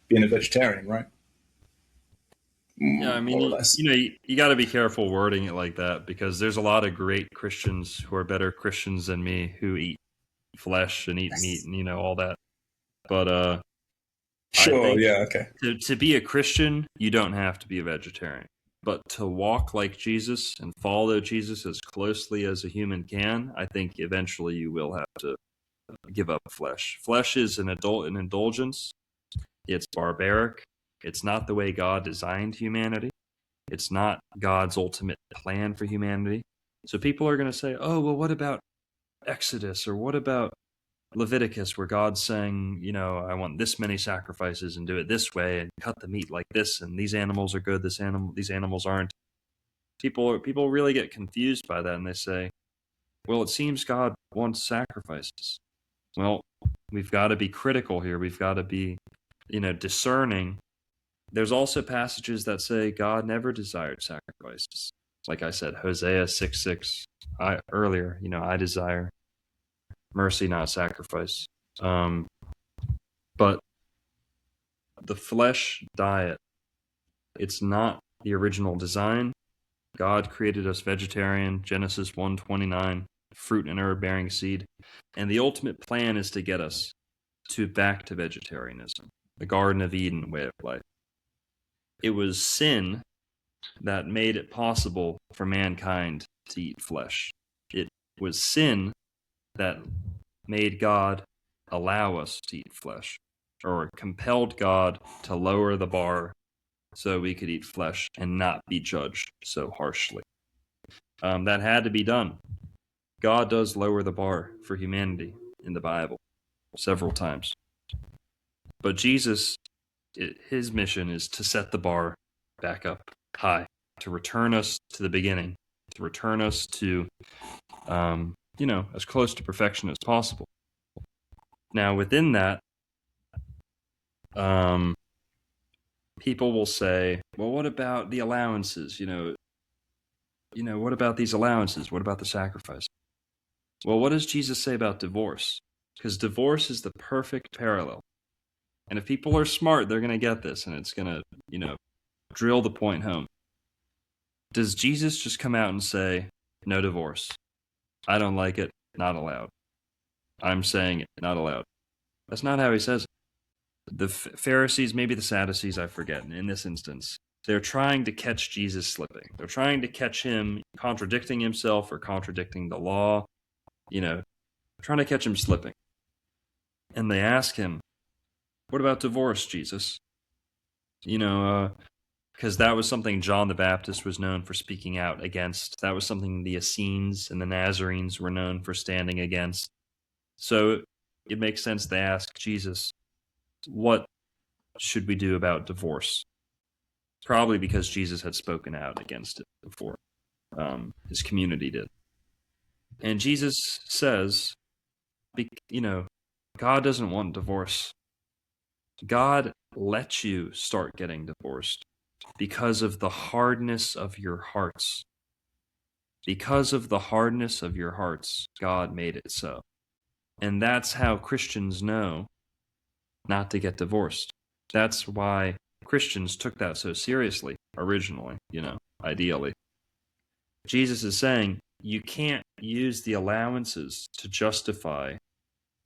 B: being a vegetarian, right?
A: Yeah, I mean, you got to be careful wording it like that, because there's a lot of great Christians who are better Christians than me who eat flesh and eat meat and all that. But
B: sure, yeah, okay.
A: To be a Christian, you don't have to be a vegetarian, but to walk like Jesus and follow Jesus as closely as a human can, I think eventually you will have to give up flesh. Flesh is an indulgence. It's barbaric. It's not the way God designed humanity. It's not God's ultimate plan for humanity. So people are going to say, oh, well, what about Exodus, or what about Leviticus, where God's saying, I want this many sacrifices and do it this way and cut the meat like this, and these animals are good, these animals aren't. People really get confused by that, and they say, well, it seems God wants sacrifices. Well, we've got to be critical here. We've got to be, discerning. There's also passages that say God never desired sacrifices. Like I said, Hosea 6:6 earlier, I desire mercy, not sacrifice. But the flesh diet, it's not the original design. God created us vegetarian, Genesis 1:29, fruit and herb bearing seed. And the ultimate plan is to get us back to vegetarianism, the Garden of Eden way of life. It was sin that made it possible for mankind to eat flesh. It was sin that made God allow us to eat flesh, or compelled God to lower the bar so we could eat flesh and not be judged so harshly. That had to be done. God does lower the bar for humanity in the Bible several times. But Jesus, his mission is to set the bar back up high, to return us to the beginning, to return us to, as close to perfection as possible. Now, within that, people will say, well, what about the allowances? What about these allowances? What about the sacrifice? Well, what does Jesus say about divorce? Because divorce is the perfect parallel. And if people are smart, they're going to get this, and it's going to, drill the point home. Does Jesus just come out and say, no divorce? I don't like it, not allowed. I'm saying it, not allowed. That's not how he says it. The Pharisees, maybe the Sadducees, I forget, in this instance, they're trying to catch Jesus slipping. They're trying to catch him contradicting himself or contradicting the law, trying to catch him slipping. And they ask him, what about divorce, Jesus? because that was something John the Baptist was known for speaking out against. That was something the Essenes and the Nazarenes were known for standing against. So it makes sense to ask Jesus, what should we do about divorce? Probably because Jesus had spoken out against it before. His community did. And Jesus says, God doesn't want divorce. God lets you start getting divorced because of the hardness of your hearts. Because of the hardness of your hearts, God made it so. And that's how Christians know not to get divorced. That's why Christians took that so seriously originally, ideally. Jesus is saying you can't use the allowances to justify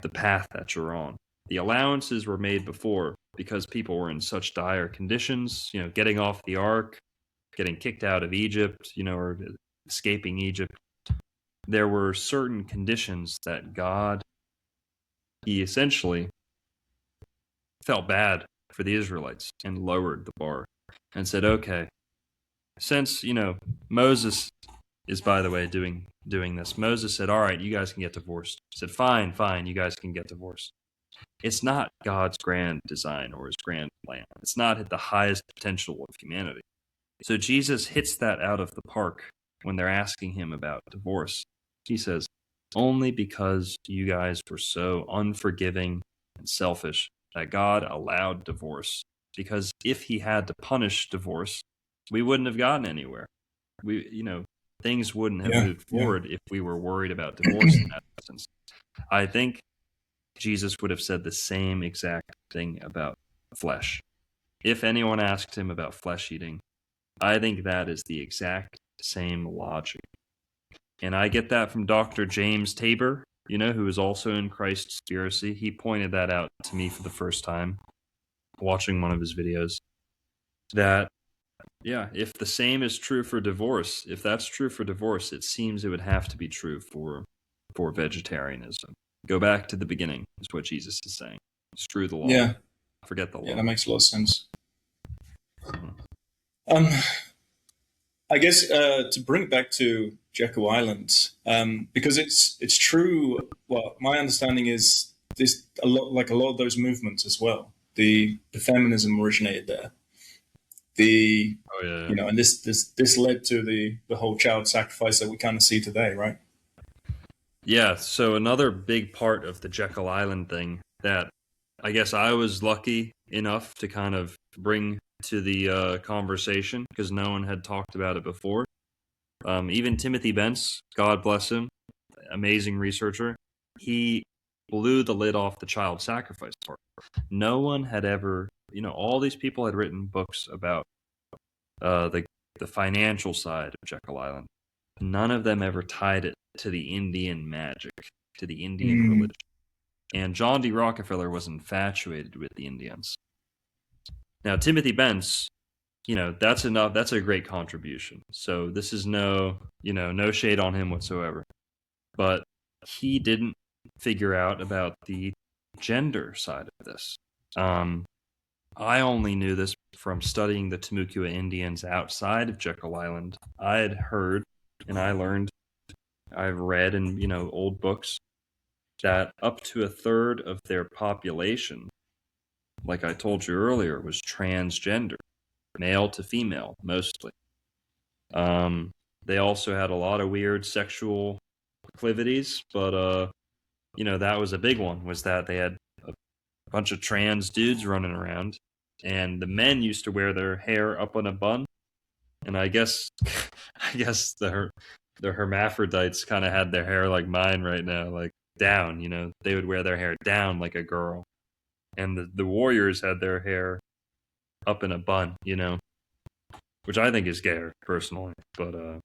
A: the path that you're on. The allowances were made before because people were in such dire conditions, getting off the ark, getting kicked out of Egypt, or escaping Egypt. There were certain conditions that God, he essentially felt bad for the Israelites and lowered the bar and said, okay, since, Moses is, by the way, doing this. Moses said, all right, you guys can get divorced. He said, fine, you guys can get divorced. It's not God's grand design or his grand plan. It's not at the highest potential of humanity. So Jesus hits that out of the park when they're asking him about divorce. He says, only because you guys were so unforgiving and selfish that God allowed divorce. Because if he had to punish divorce, we wouldn't have gotten anywhere. Things wouldn't have moved forward if we were worried about divorce in that sense. I think Jesus would have said the same exact thing about flesh. If anyone asked him about flesh eating, I think that is the exact same logic. And I get that from Dr. James Tabor, who is also in Christspiracy. He pointed that out to me for the first time, watching one of his videos, that if the same is true for divorce, if that's true for divorce, it seems it would have to be true for vegetarianism. Go back to the beginning, is what Jesus is saying. Screw the law.
B: Yeah.
A: Forget the law.
B: Yeah, that makes a lot of sense. I guess to bring it back to Jekyll Island, because it's true. Well, my understanding is this a lot of those movements as well. The feminism originated there. And this led to the whole child sacrifice that we kind of see today, right?
A: Yeah, so another big part of the Jekyll Island thing that I guess I was lucky enough to kind of bring to the conversation because no one had talked about it before. Even Timothy Bence, God bless him, amazing researcher, he blew the lid off the child sacrifice part. No one had ever, all these people had written books about the financial side of Jekyll Island. None of them ever tied it to the Indian magic, to the Indian religion. And John D. Rockefeller was infatuated with the Indians. Now, Timothy Bence, that's enough. That's a great contribution. So this is no shade on him whatsoever. But he didn't figure out about the gender side of this. I only knew this from studying the Timucua Indians outside of Jekyll Island. I had heard and I've read in, old books that up to a third of their population, like I told you earlier, was transgender, male to female, mostly. They also had a lot of weird sexual proclivities, but, that was a big one, was that they had a bunch of trans dudes running around, and the men used to wear their hair up in a bun, and I guess the hermaphrodites kind of had their hair like mine right now, like down, they would wear their hair down like a girl. And the warriors had their hair up in a bun, which I think is gayer, personally. But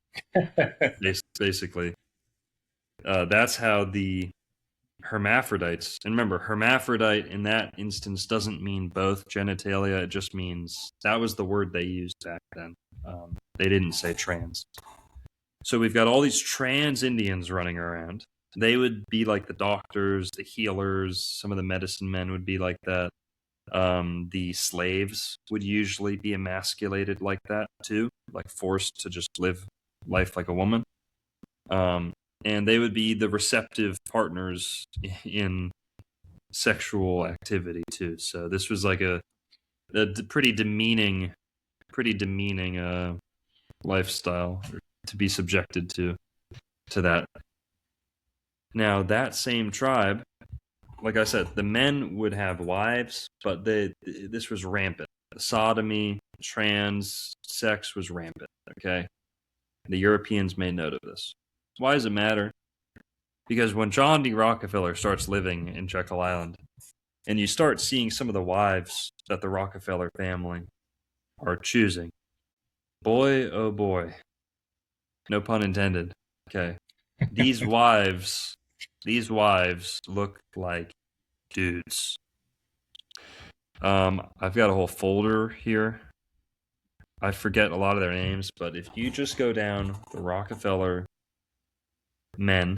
A: basically, that's how the hermaphrodites, and remember, hermaphrodite in that instance doesn't mean both genitalia, it just means, that was the word they used back then. They didn't say trans. So we've got all these trans Indians running around. They would be like the doctors, the healers, some of the medicine men would be like that. The slaves would usually be emasculated like that too, like forced to just live life like a woman. And they would be the receptive partners in sexual activity too. So this was like a pretty demeaning lifestyle to be subjected to that. Now that same tribe, like I said, the men would have wives, but this was rampant. Sodomy, trans sex was rampant. Okay, the Europeans made note of this. Why does it matter? Because when John D. Rockefeller starts living in Jekyll Island, and you start seeing some of the wives that the Rockefeller family are choosing, boy, oh boy, no pun intended. Okay, these wives look like dudes. I've got a whole folder here. I forget a lot of their names, but if you just go down the Rockefeller men,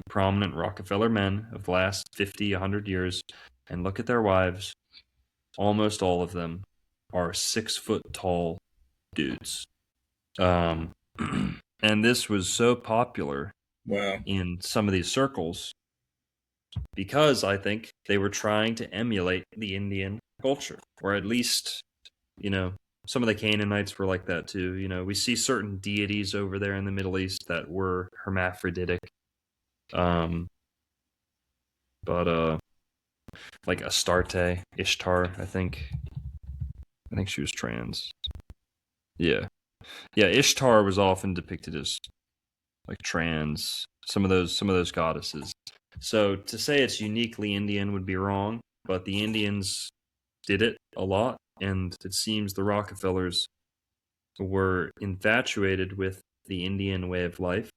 A: prominent Rockefeller men of the last 50, 100 years, and look at their wives, almost all of them are 6 foot tall dudes. And this was so popular in some of these circles because I think they were trying to emulate the Indian culture, or at least, some of the Canaanites were like that too. We see certain deities over there in the Middle East that were hermaphroditic. But like Astarte, Ishtar, I think she was trans. Yeah, Ishtar was often depicted as like trans. Some of those goddesses. So to say it's uniquely Indian would be wrong, but the Indians did it a lot, and it seems the Rockefellers were infatuated with the Indian way of life,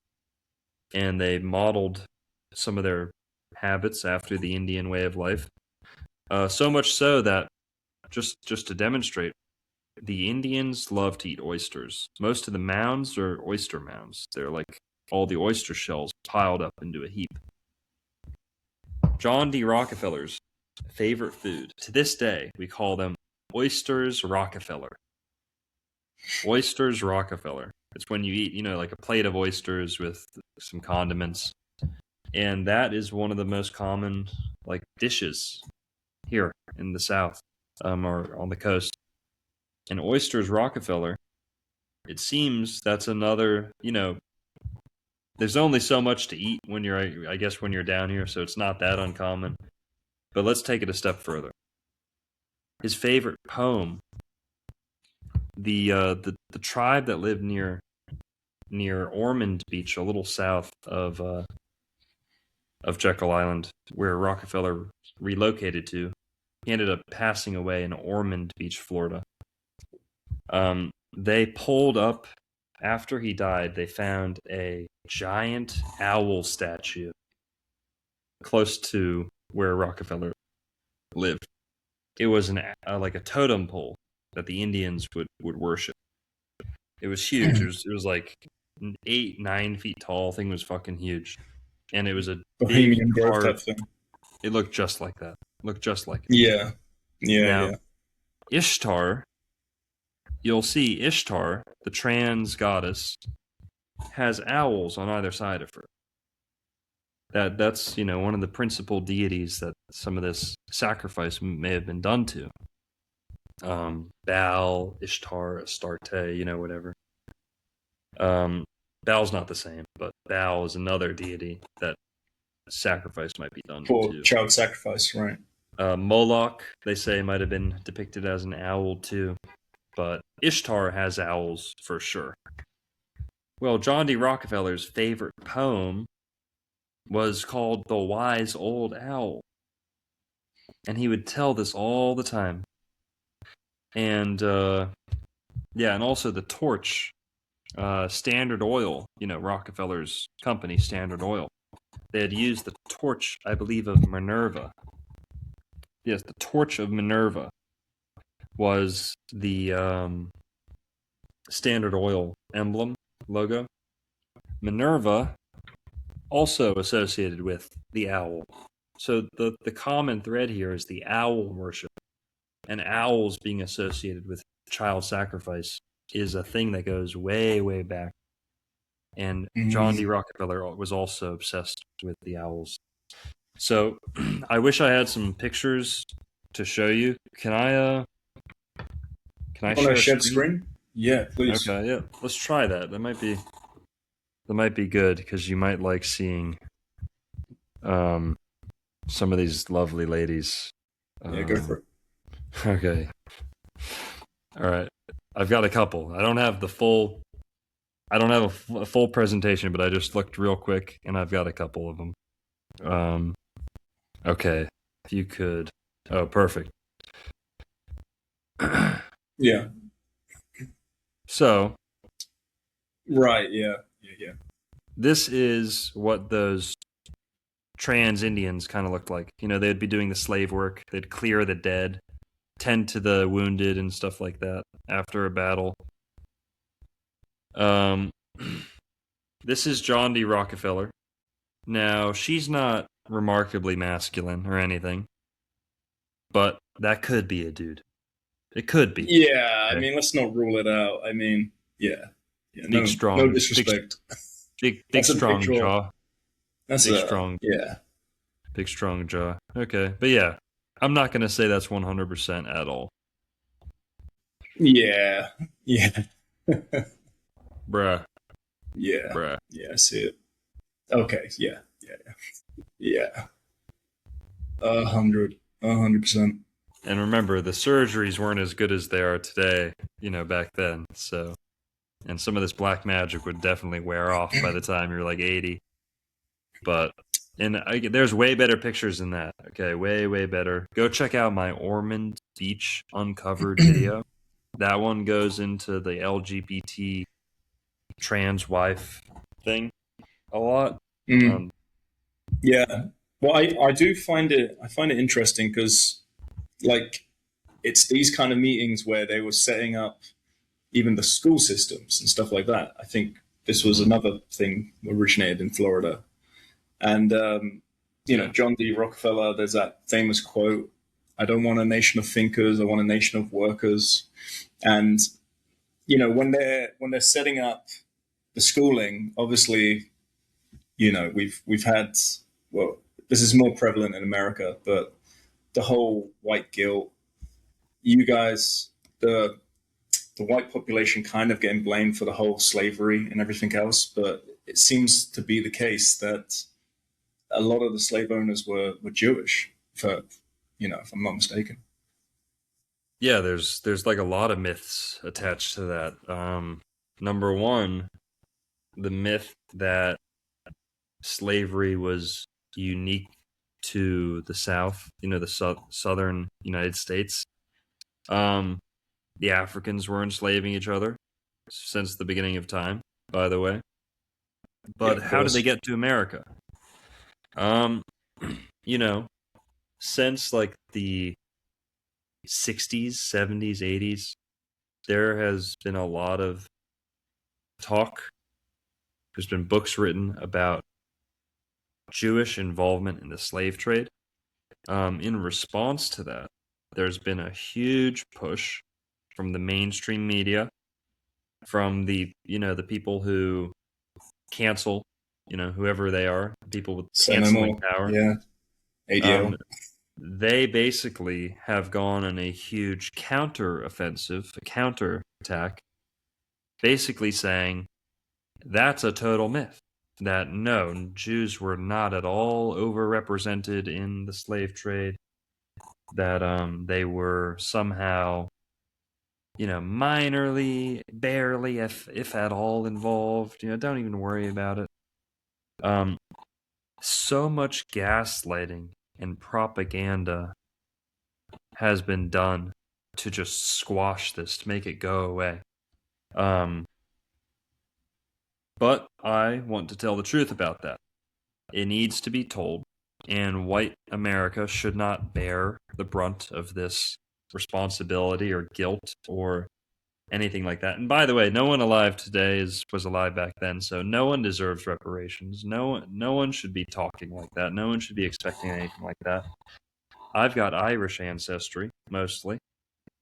A: and they modeled some of their habits after the Indian way of life. So much so that, just to demonstrate, the Indians love to eat oysters. Most of the mounds are oyster mounds. They're like all the oyster shells piled up into a heap. John D. Rockefeller's favorite food, to this day, we call them oysters Rockefeller. Oysters Rockefeller. It's when you eat, like a plate of oysters with some condiments. And that is one of the most common, like, dishes here in the South, or on the coast. And oysters Rockefeller, it seems that's another, there's only so much to eat when you're down here, so it's not that uncommon. But let's take it a step further. His favorite poem, the tribe that lived near Ormond Beach, a little south of Jekyll Island, where Rockefeller relocated to. He ended up passing away in Ormond Beach, Florida. They pulled up, after he died, they found a giant owl statue close to where Rockefeller lived. It was like a totem pole that the Indians would worship. It was huge. It was like 8-9 feet tall. Thing was fucking huge, and it was a
B: Bohemian
A: big
B: Grove type thing.
A: It looked just like that.
B: Yeah.
A: Now, Ishtar, you'll see Ishtar, the trans goddess, has owls on either side of her. That's one of the principal deities that some of this sacrifice may have been done to. Baal, Ishtar, Astarte, whatever. Baal's not the same, but Baal is another deity that sacrifice might be done to.
B: Child sacrifice, right?
A: Moloch, they say, might have been depicted as an owl too, but Ishtar has owls for sure. Well, John D. Rockefeller's favorite poem was called The Wise Old Owl, and he would tell this all the time. And and also the torch, Standard Oil, Rockefeller's company, Standard Oil. They had used the torch, I believe, of Minerva. Yes, the torch of Minerva was the Standard Oil emblem, logo. Minerva also associated with the owl. So the common thread here is the owl worship and owls being associated with child sacrifice is a thing that goes way, way back. And John D. Rockefeller was also obsessed with the owls. So I wish I had some pictures to show you. Can I share
B: screen? Yeah, please.
A: Okay, yeah. Let's try that. That might be good because you might like seeing some of these lovely ladies.
B: Yeah, go for it.
A: Okay. All right. I've got a couple. I don't have a full presentation, but I just looked real quick and I've got a couple of them. Okay. If you could. Oh, perfect.
B: Yeah.
A: So.
B: Right. Yeah. Yeah.
A: This is what those trans Indians kind of looked like. You know, they'd be doing the slave work. They'd clear the dead, tend to the wounded and stuff like that after a battle. This is John D. Rockefeller. Now, she's not remarkably masculine or anything, but that could be a dude. It could be.
B: Yeah, I mean, let's not rule it out. I mean, yeah.
A: Big, strong.
B: No disrespect.
A: Big strong jaw.
B: That's
A: strong.
B: Yeah.
A: Big, strong jaw. Okay. But yeah, I'm not going to say that's 100% at all.
B: Yeah. Yeah.
A: Bruh.
B: Yeah.
A: Bruh.
B: Yeah, I see it. Okay. Yeah. Yeah. 100%.
A: And remember, the surgeries weren't as good as they are today, you know, back then. So, and some of this black magic would definitely wear off by the time you're like 80. But, there's way better pictures than that. Okay, way, way better. Go check out my Ormond Beach Uncovered video. That one goes into the LGBT trans wife thing a lot.
B: Yeah. Well, I do find it interesting because, like, it's these kind of meetings where they were setting up even the school systems and stuff like that. I think this was another thing originated in Florida. And, you know, John D. Rockefeller, there's that famous quote, "I don't want a nation of thinkers, I want a nation of workers." And, you know, when they're setting up the schooling, obviously, you know, we've had, well, this is more prevalent in America, but the whole white guilt, you guys, the white population kind of getting blamed for the whole slavery and everything else. But it seems to be the case that a lot of the slave owners were Jewish, if I'm not mistaken.
A: Yeah, there's like a lot of myths attached to that. Number one, the myth that slavery was unique to the South, you know, the southern United States. The Africans were enslaving each other since the beginning of time, by the way. But how did they get to America? You know, since like the 60s, 70s, 80s, there has been a lot of talk. There's been books written about Jewish involvement in the slave trade. In response to that, there's been a huge push from the mainstream media, from the people who cancel, you know, whoever they are, people with canceling power.
B: Yeah, ADL.
A: They basically have gone on a huge counter-offensive, a counter-attack, basically saying that's a total myth. That no, Jews were not at all overrepresented in the slave trade. That they were somehow, you know, minorly, barely, if at all, involved. You know, don't even worry about it. So much gaslighting and propaganda has been done to just squash this, to make it go away. But I want to tell the truth about that. It needs to be told, and white America should not bear the brunt of this responsibility or guilt or anything like that. And by the way, no one alive today was alive back then, so no one deserves reparations. No one should be talking like that. No one should be expecting anything like that. I've got Irish ancestry, mostly.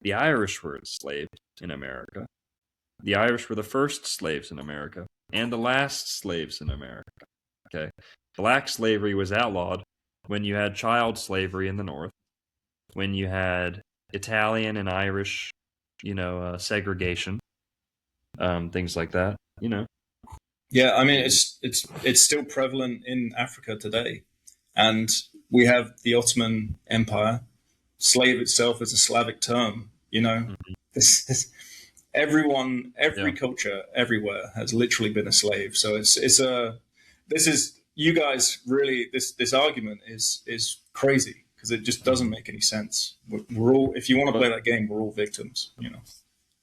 A: The Irish were enslaved in America. The Irish were the first slaves in America and the last slaves in America. Okay. Black slavery was outlawed when you had child slavery in the North, when you had Italian and Irish, segregation, things like that,
B: Yeah, I mean it's still prevalent in Africa today, and we have the Ottoman Empire. Slave itself is a Slavic term. This is every
A: Yeah.
B: culture everywhere has literally been a slave. So this is you guys really this argument is crazy because it just doesn't make any sense. We're all, if you want to play that game, we're all victims.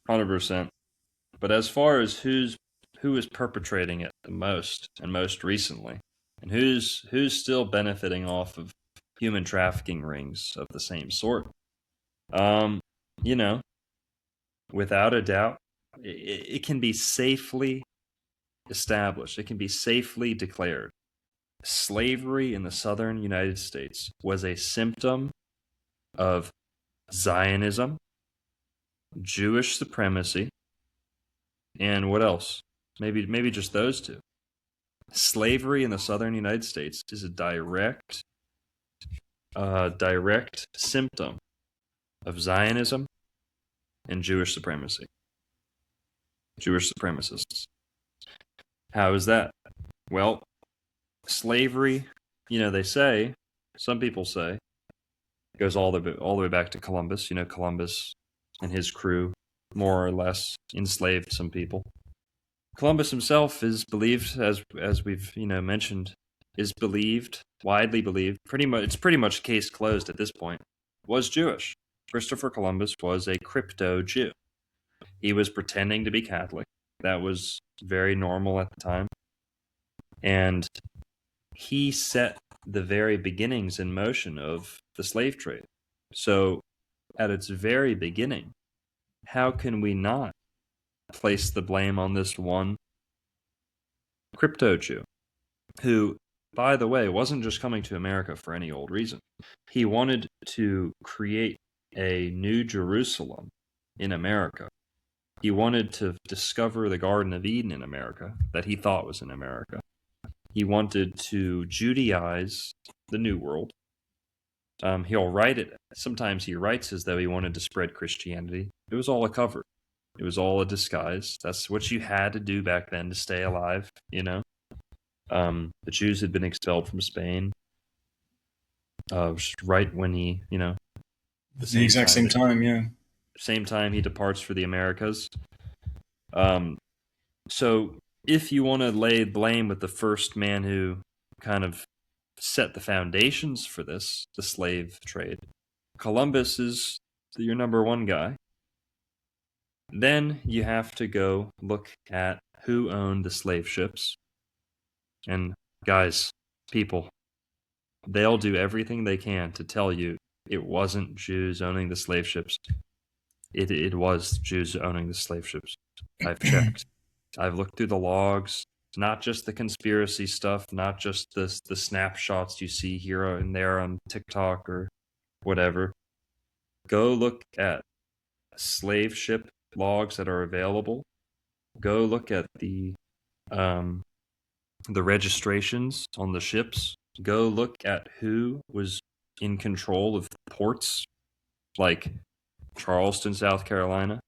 A: 100%. But as far as who is perpetrating it the most and most recently, and who's still benefiting off of human trafficking rings of the same sort, you know, without a doubt, it can be safely established. It can be safely declared. Slavery in the southern United States was a symptom of Zionism, Jewish supremacy, and what else? Maybe just those two. Slavery in the southern United States is a direct symptom of Zionism and Jewish supremacy. Jewish supremacists. How is that? Well, slavery, some people say, goes all the way back to Columbus. Columbus and his crew more or less enslaved some people. Columbus himself is believed, as we've mentioned, is believed, widely believed, it's pretty much case closed at this point, was Jewish. Christopher Columbus was a crypto Jew. He was pretending to be Catholic. That was very normal at the time. And he set the very beginnings in motion of the slave trade. So at its very beginning, how can we not place the blame on this one crypto Jew who, by the way, wasn't just coming to America for any old reason. He wanted to create a new Jerusalem in America. He wanted to discover the Garden of Eden in America that he thought was in America. He wanted to Judaize the New World. He'll write it. Sometimes he writes as though he wanted to spread Christianity. It was all a cover. It was all a disguise. That's what you had to do back then to stay alive, The Jews had been expelled from Spain. Right when he,
B: the exact same time, yeah.
A: Same time he departs for the Americas. So if you want to lay blame with the first man who kind of set the foundations for this, the slave trade, Columbus is your number one guy. Then you have to go look at who owned the slave ships. And guys, people, they'll do everything they can to tell you it wasn't Jews owning the slave ships. It was Jews owning the slave ships. I've checked. I've looked through the logs, not just the conspiracy stuff, not just the snapshots you see here and there on TikTok or whatever. Go look at slave ship logs that are available. Go look at the registrations on the ships. Go look at who was in control of ports like Charleston, South Carolina,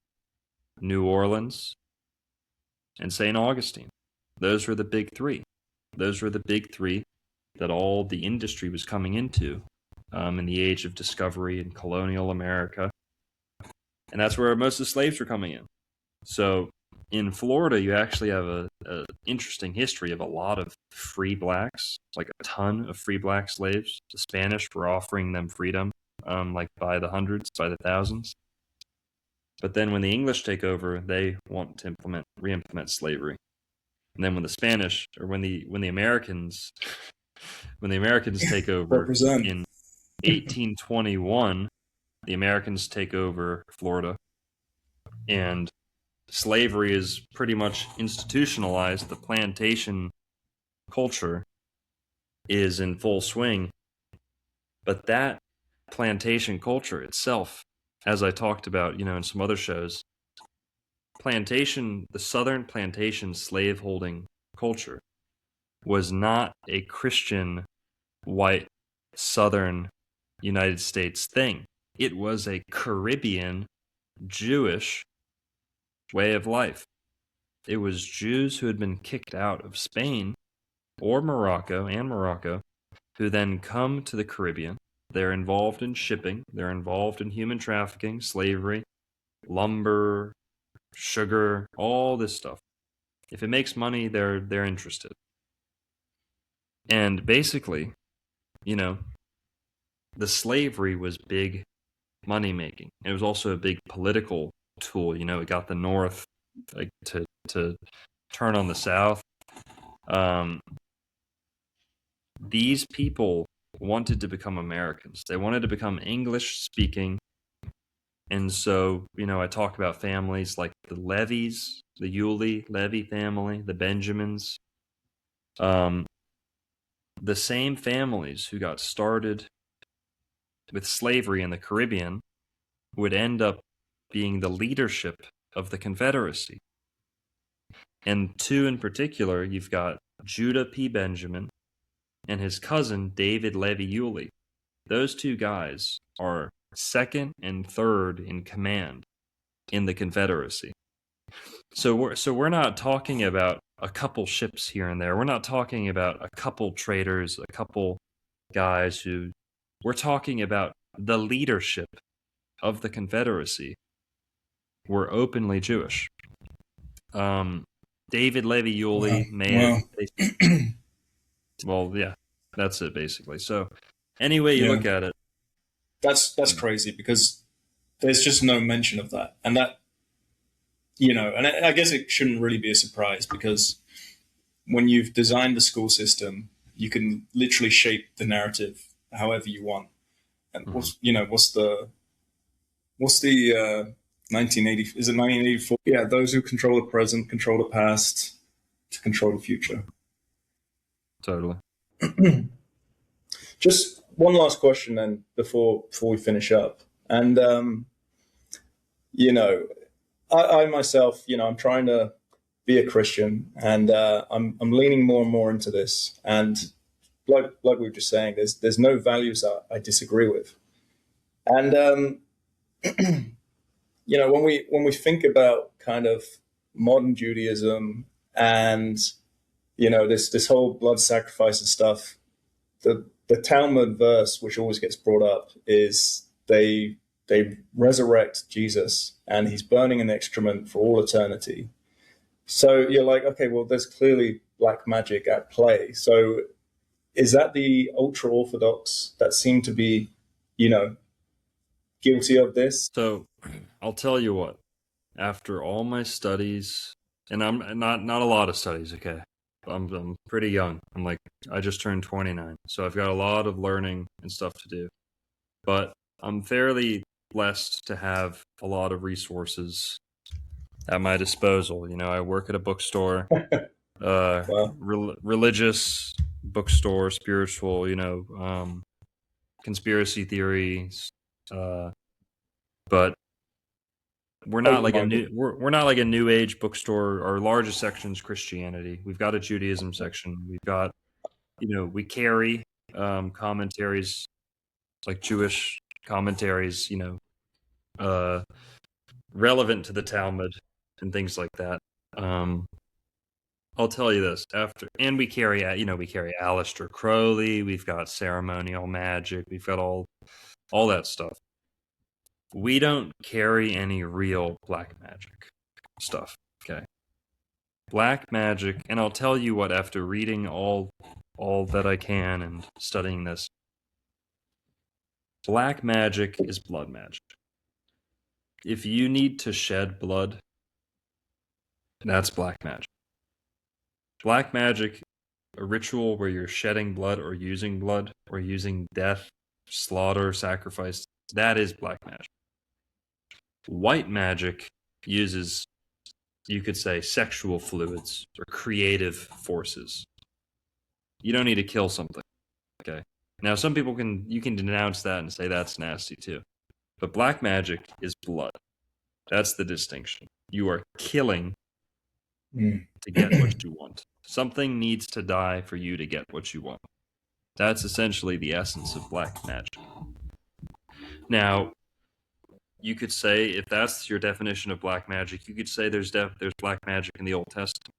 A: New Orleans, and St. Augustine. Those were the big three. Those were the big three that all the industry was coming into in the age of discovery in colonial America. And that's where most of the slaves were coming in. So in Florida, you actually have a interesting history of a lot of free blacks, like a ton of free black slaves. The Spanish were offering them freedom, like by the hundreds, by the thousands. But then when the English take over, they want to re-implement slavery. And then when the Spanish, or when the Americans take over in 1821, the Americans take over Florida, and slavery is pretty much institutionalized. The plantation culture is in full swing. But that plantation culture itself as I talked about, in some other shows, the southern plantation slaveholding culture was not a Christian, white, southern United States thing. It was a Caribbean, Jewish way of life. It was Jews who had been kicked out of Spain or Morocco, who then come to the Caribbean. They're involved in shipping. They're involved in human trafficking, slavery, lumber, sugar, all this stuff. If it makes money, they're interested. And basically, the slavery was big money making. It was also a big political tool. It got the North to turn on the South. These people wanted to become Americans. They wanted to become English speaking. And so, I talk about families like the Levies, the Yulee Levy family, the Benjamins. The same families who got started with slavery in the Caribbean would end up being the leadership of the Confederacy. And two in particular, you've got Judah P. Benjamin and his cousin David Levy Yulee. Those two guys are second and third in command in the Confederacy. So we're not talking about a couple ships here and there. We're not talking about a couple traders, a couple guys we're talking about the leadership of the Confederacy were openly Jewish. David Levy Yulee well, yeah, that's it basically. So any way you look at it,
B: that's crazy, because there's just no mention of that, and that, and I guess it shouldn't really be a surprise, because when you've designed the school system, you can literally shape the narrative however you want. And what's the 1980? Is it 1984? Yeah, those who control the present control the past to control the future.
A: Totally.
B: Just one last question then before we finish up. And I myself, I'm trying to be a Christian, and I'm leaning more and more into this. And like we were just saying, there's no values I disagree with. And when we think about kind of modern Judaism and this whole blood sacrifice and stuff, the Talmud verse which always gets brought up is they resurrect Jesus and he's burning an excrement for all eternity. So you're like, okay, well, there's clearly black magic at play. So is that the ultra orthodox that seem to be, guilty of this?
A: So I'll tell you what, after all my studies, and I'm not a lot of studies, okay? I'm pretty young. I just turned 29. So I've got a lot of learning and stuff to do. But I'm fairly blessed to have a lot of resources at my disposal. I work at a bookstore,
B: Wow.
A: religious bookstore, spiritual, conspiracy theories. But we're not like we're not like a new age bookstore. Our largest section is Christianity. We've got a Judaism section. We've got, we carry commentaries, like Jewish commentaries, relevant to the Talmud and things like that. I'll tell you this and we carry Aleister Crowley. We've got ceremonial magic. We've got all that stuff. We don't carry any real black magic stuff, okay? Black magic, and I'll tell you what, after reading all that I can and studying this, black magic is blood magic. If you need to shed blood, that's black magic. Black magic, a ritual where you're shedding blood or using death, slaughter, sacrifice, that is black magic. White magic uses, you could say, sexual fluids or creative forces. You don't need to kill something, okay? Now, some people you can denounce that and say that's nasty too. But black magic is blood. That's the distinction. You are killing to get what you want. Something needs to die for you to get what you want. That's essentially the essence of black magic. Now, you could say, if that's your definition of black magic, you could say there's black magic in the Old Testament.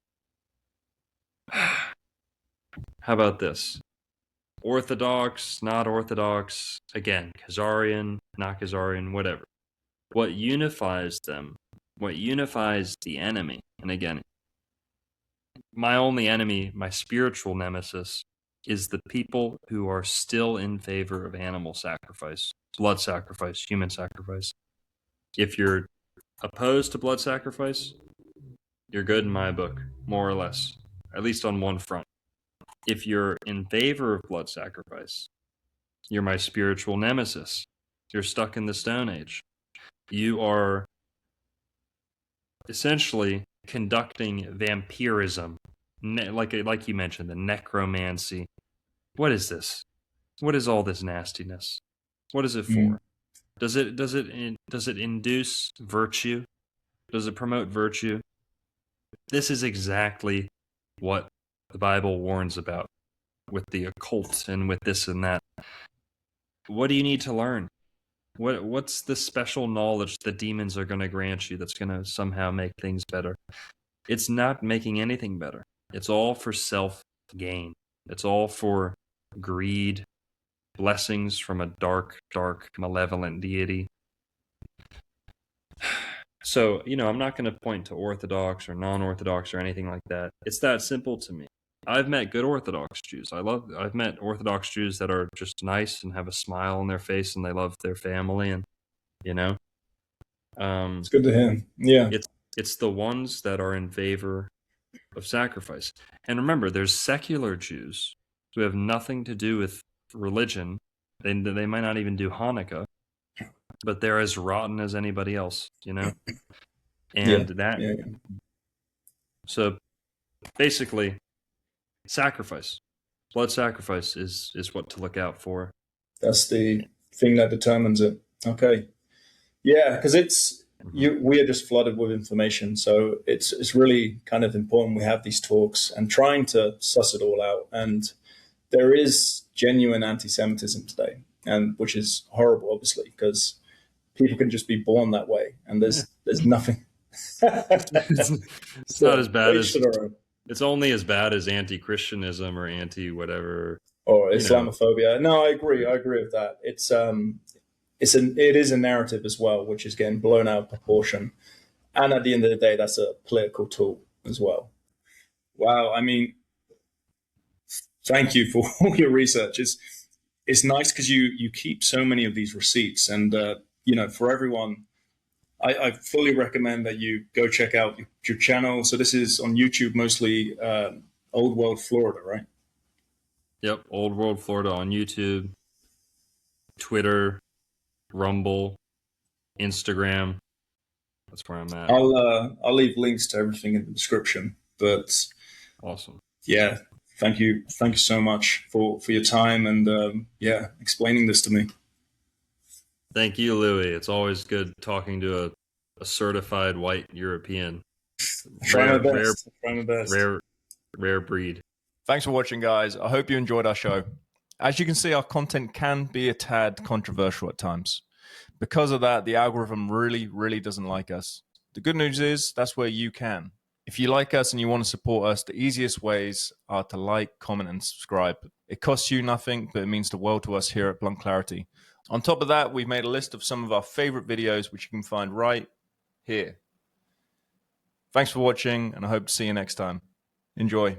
A: How about this? Orthodox, not Orthodox, again, Khazarian, not Khazarian, whatever. What unifies them, what unifies the enemy, and again, my only enemy, my spiritual nemesis, is the people who are still in favor of animal sacrifice, blood sacrifice, human sacrifice. If you're opposed to blood sacrifice, you're good in my book, more or less, at least on one front. If you're in favor of blood sacrifice, you're my spiritual nemesis. You're stuck in the Stone Age. You are essentially conducting vampirism, like you mentioned, the necromancy. What is this? What is all this nastiness? What is it for? Does it induce virtue? Does it promote virtue? This is exactly what the Bible warns about with the occult and with this and that. What do you need to learn? What's the special knowledge that demons are going to grant you that's going to somehow make things better? It's not making anything better. It's all for self-gain. It's all for greed, blessings from a dark, dark, malevolent deity. So, I'm not going to point to Orthodox or non-Orthodox or anything like that. It's that simple to me. I've met good Orthodox Jews. I've met Orthodox Jews that are just nice and have a smile on their face and they love their family and,
B: it's good to hear. Yeah.
A: It's the ones that are in favor of sacrifice. And remember, there's secular Jews who have nothing to do with religion. They might not even do Hanukkah, but they're as rotten as anybody else, And So basically, sacrifice, blood sacrifice is what to look out for.
B: That's the thing that determines it. Okay. Yeah, because we are just flooded with information. So it's really kind of important we have these talks and trying to suss it all out. And there is genuine anti-Semitism today, and which is horrible, obviously, because people can just be born that way, and there's nothing.
A: It's not as bad as it's only as bad as anti-Christianism or anti-whatever
B: or Islamophobia. No, I agree with that. It is a narrative as well, which is getting blown out of proportion, and at the end of the day, that's a political tool as well. Wow, I mean, thank you for all your research. It's nice because you keep so many of these receipts, and for everyone, I fully recommend that you go check out your channel. So this is on YouTube, mostly Old World Florida, right?
A: Yep, Old World Florida on YouTube, Twitter, Rumble, Instagram. That's where I'm at.
B: I'll leave links to everything in the description. But
A: awesome.
B: Yeah, thank you so much for your time and explaining this to me.
A: Thank you, Louis. It's always good talking to a certified white European.
B: Try my best.
A: Rare breed.
C: Thanks for watching, guys. I hope you enjoyed our show. As you can see, our content can be a tad controversial at times. Because of that, the algorithm really, really doesn't like us. The good news is that's where you can. If you like us and you want to support us, the easiest ways are to like, comment, and subscribe. It costs you nothing, but it means the world to us here at BluntClarity. On top of that, we've made a list of some of our favorite videos, which you can find right here. Thanks for watching, and I hope to see you next time. Enjoy.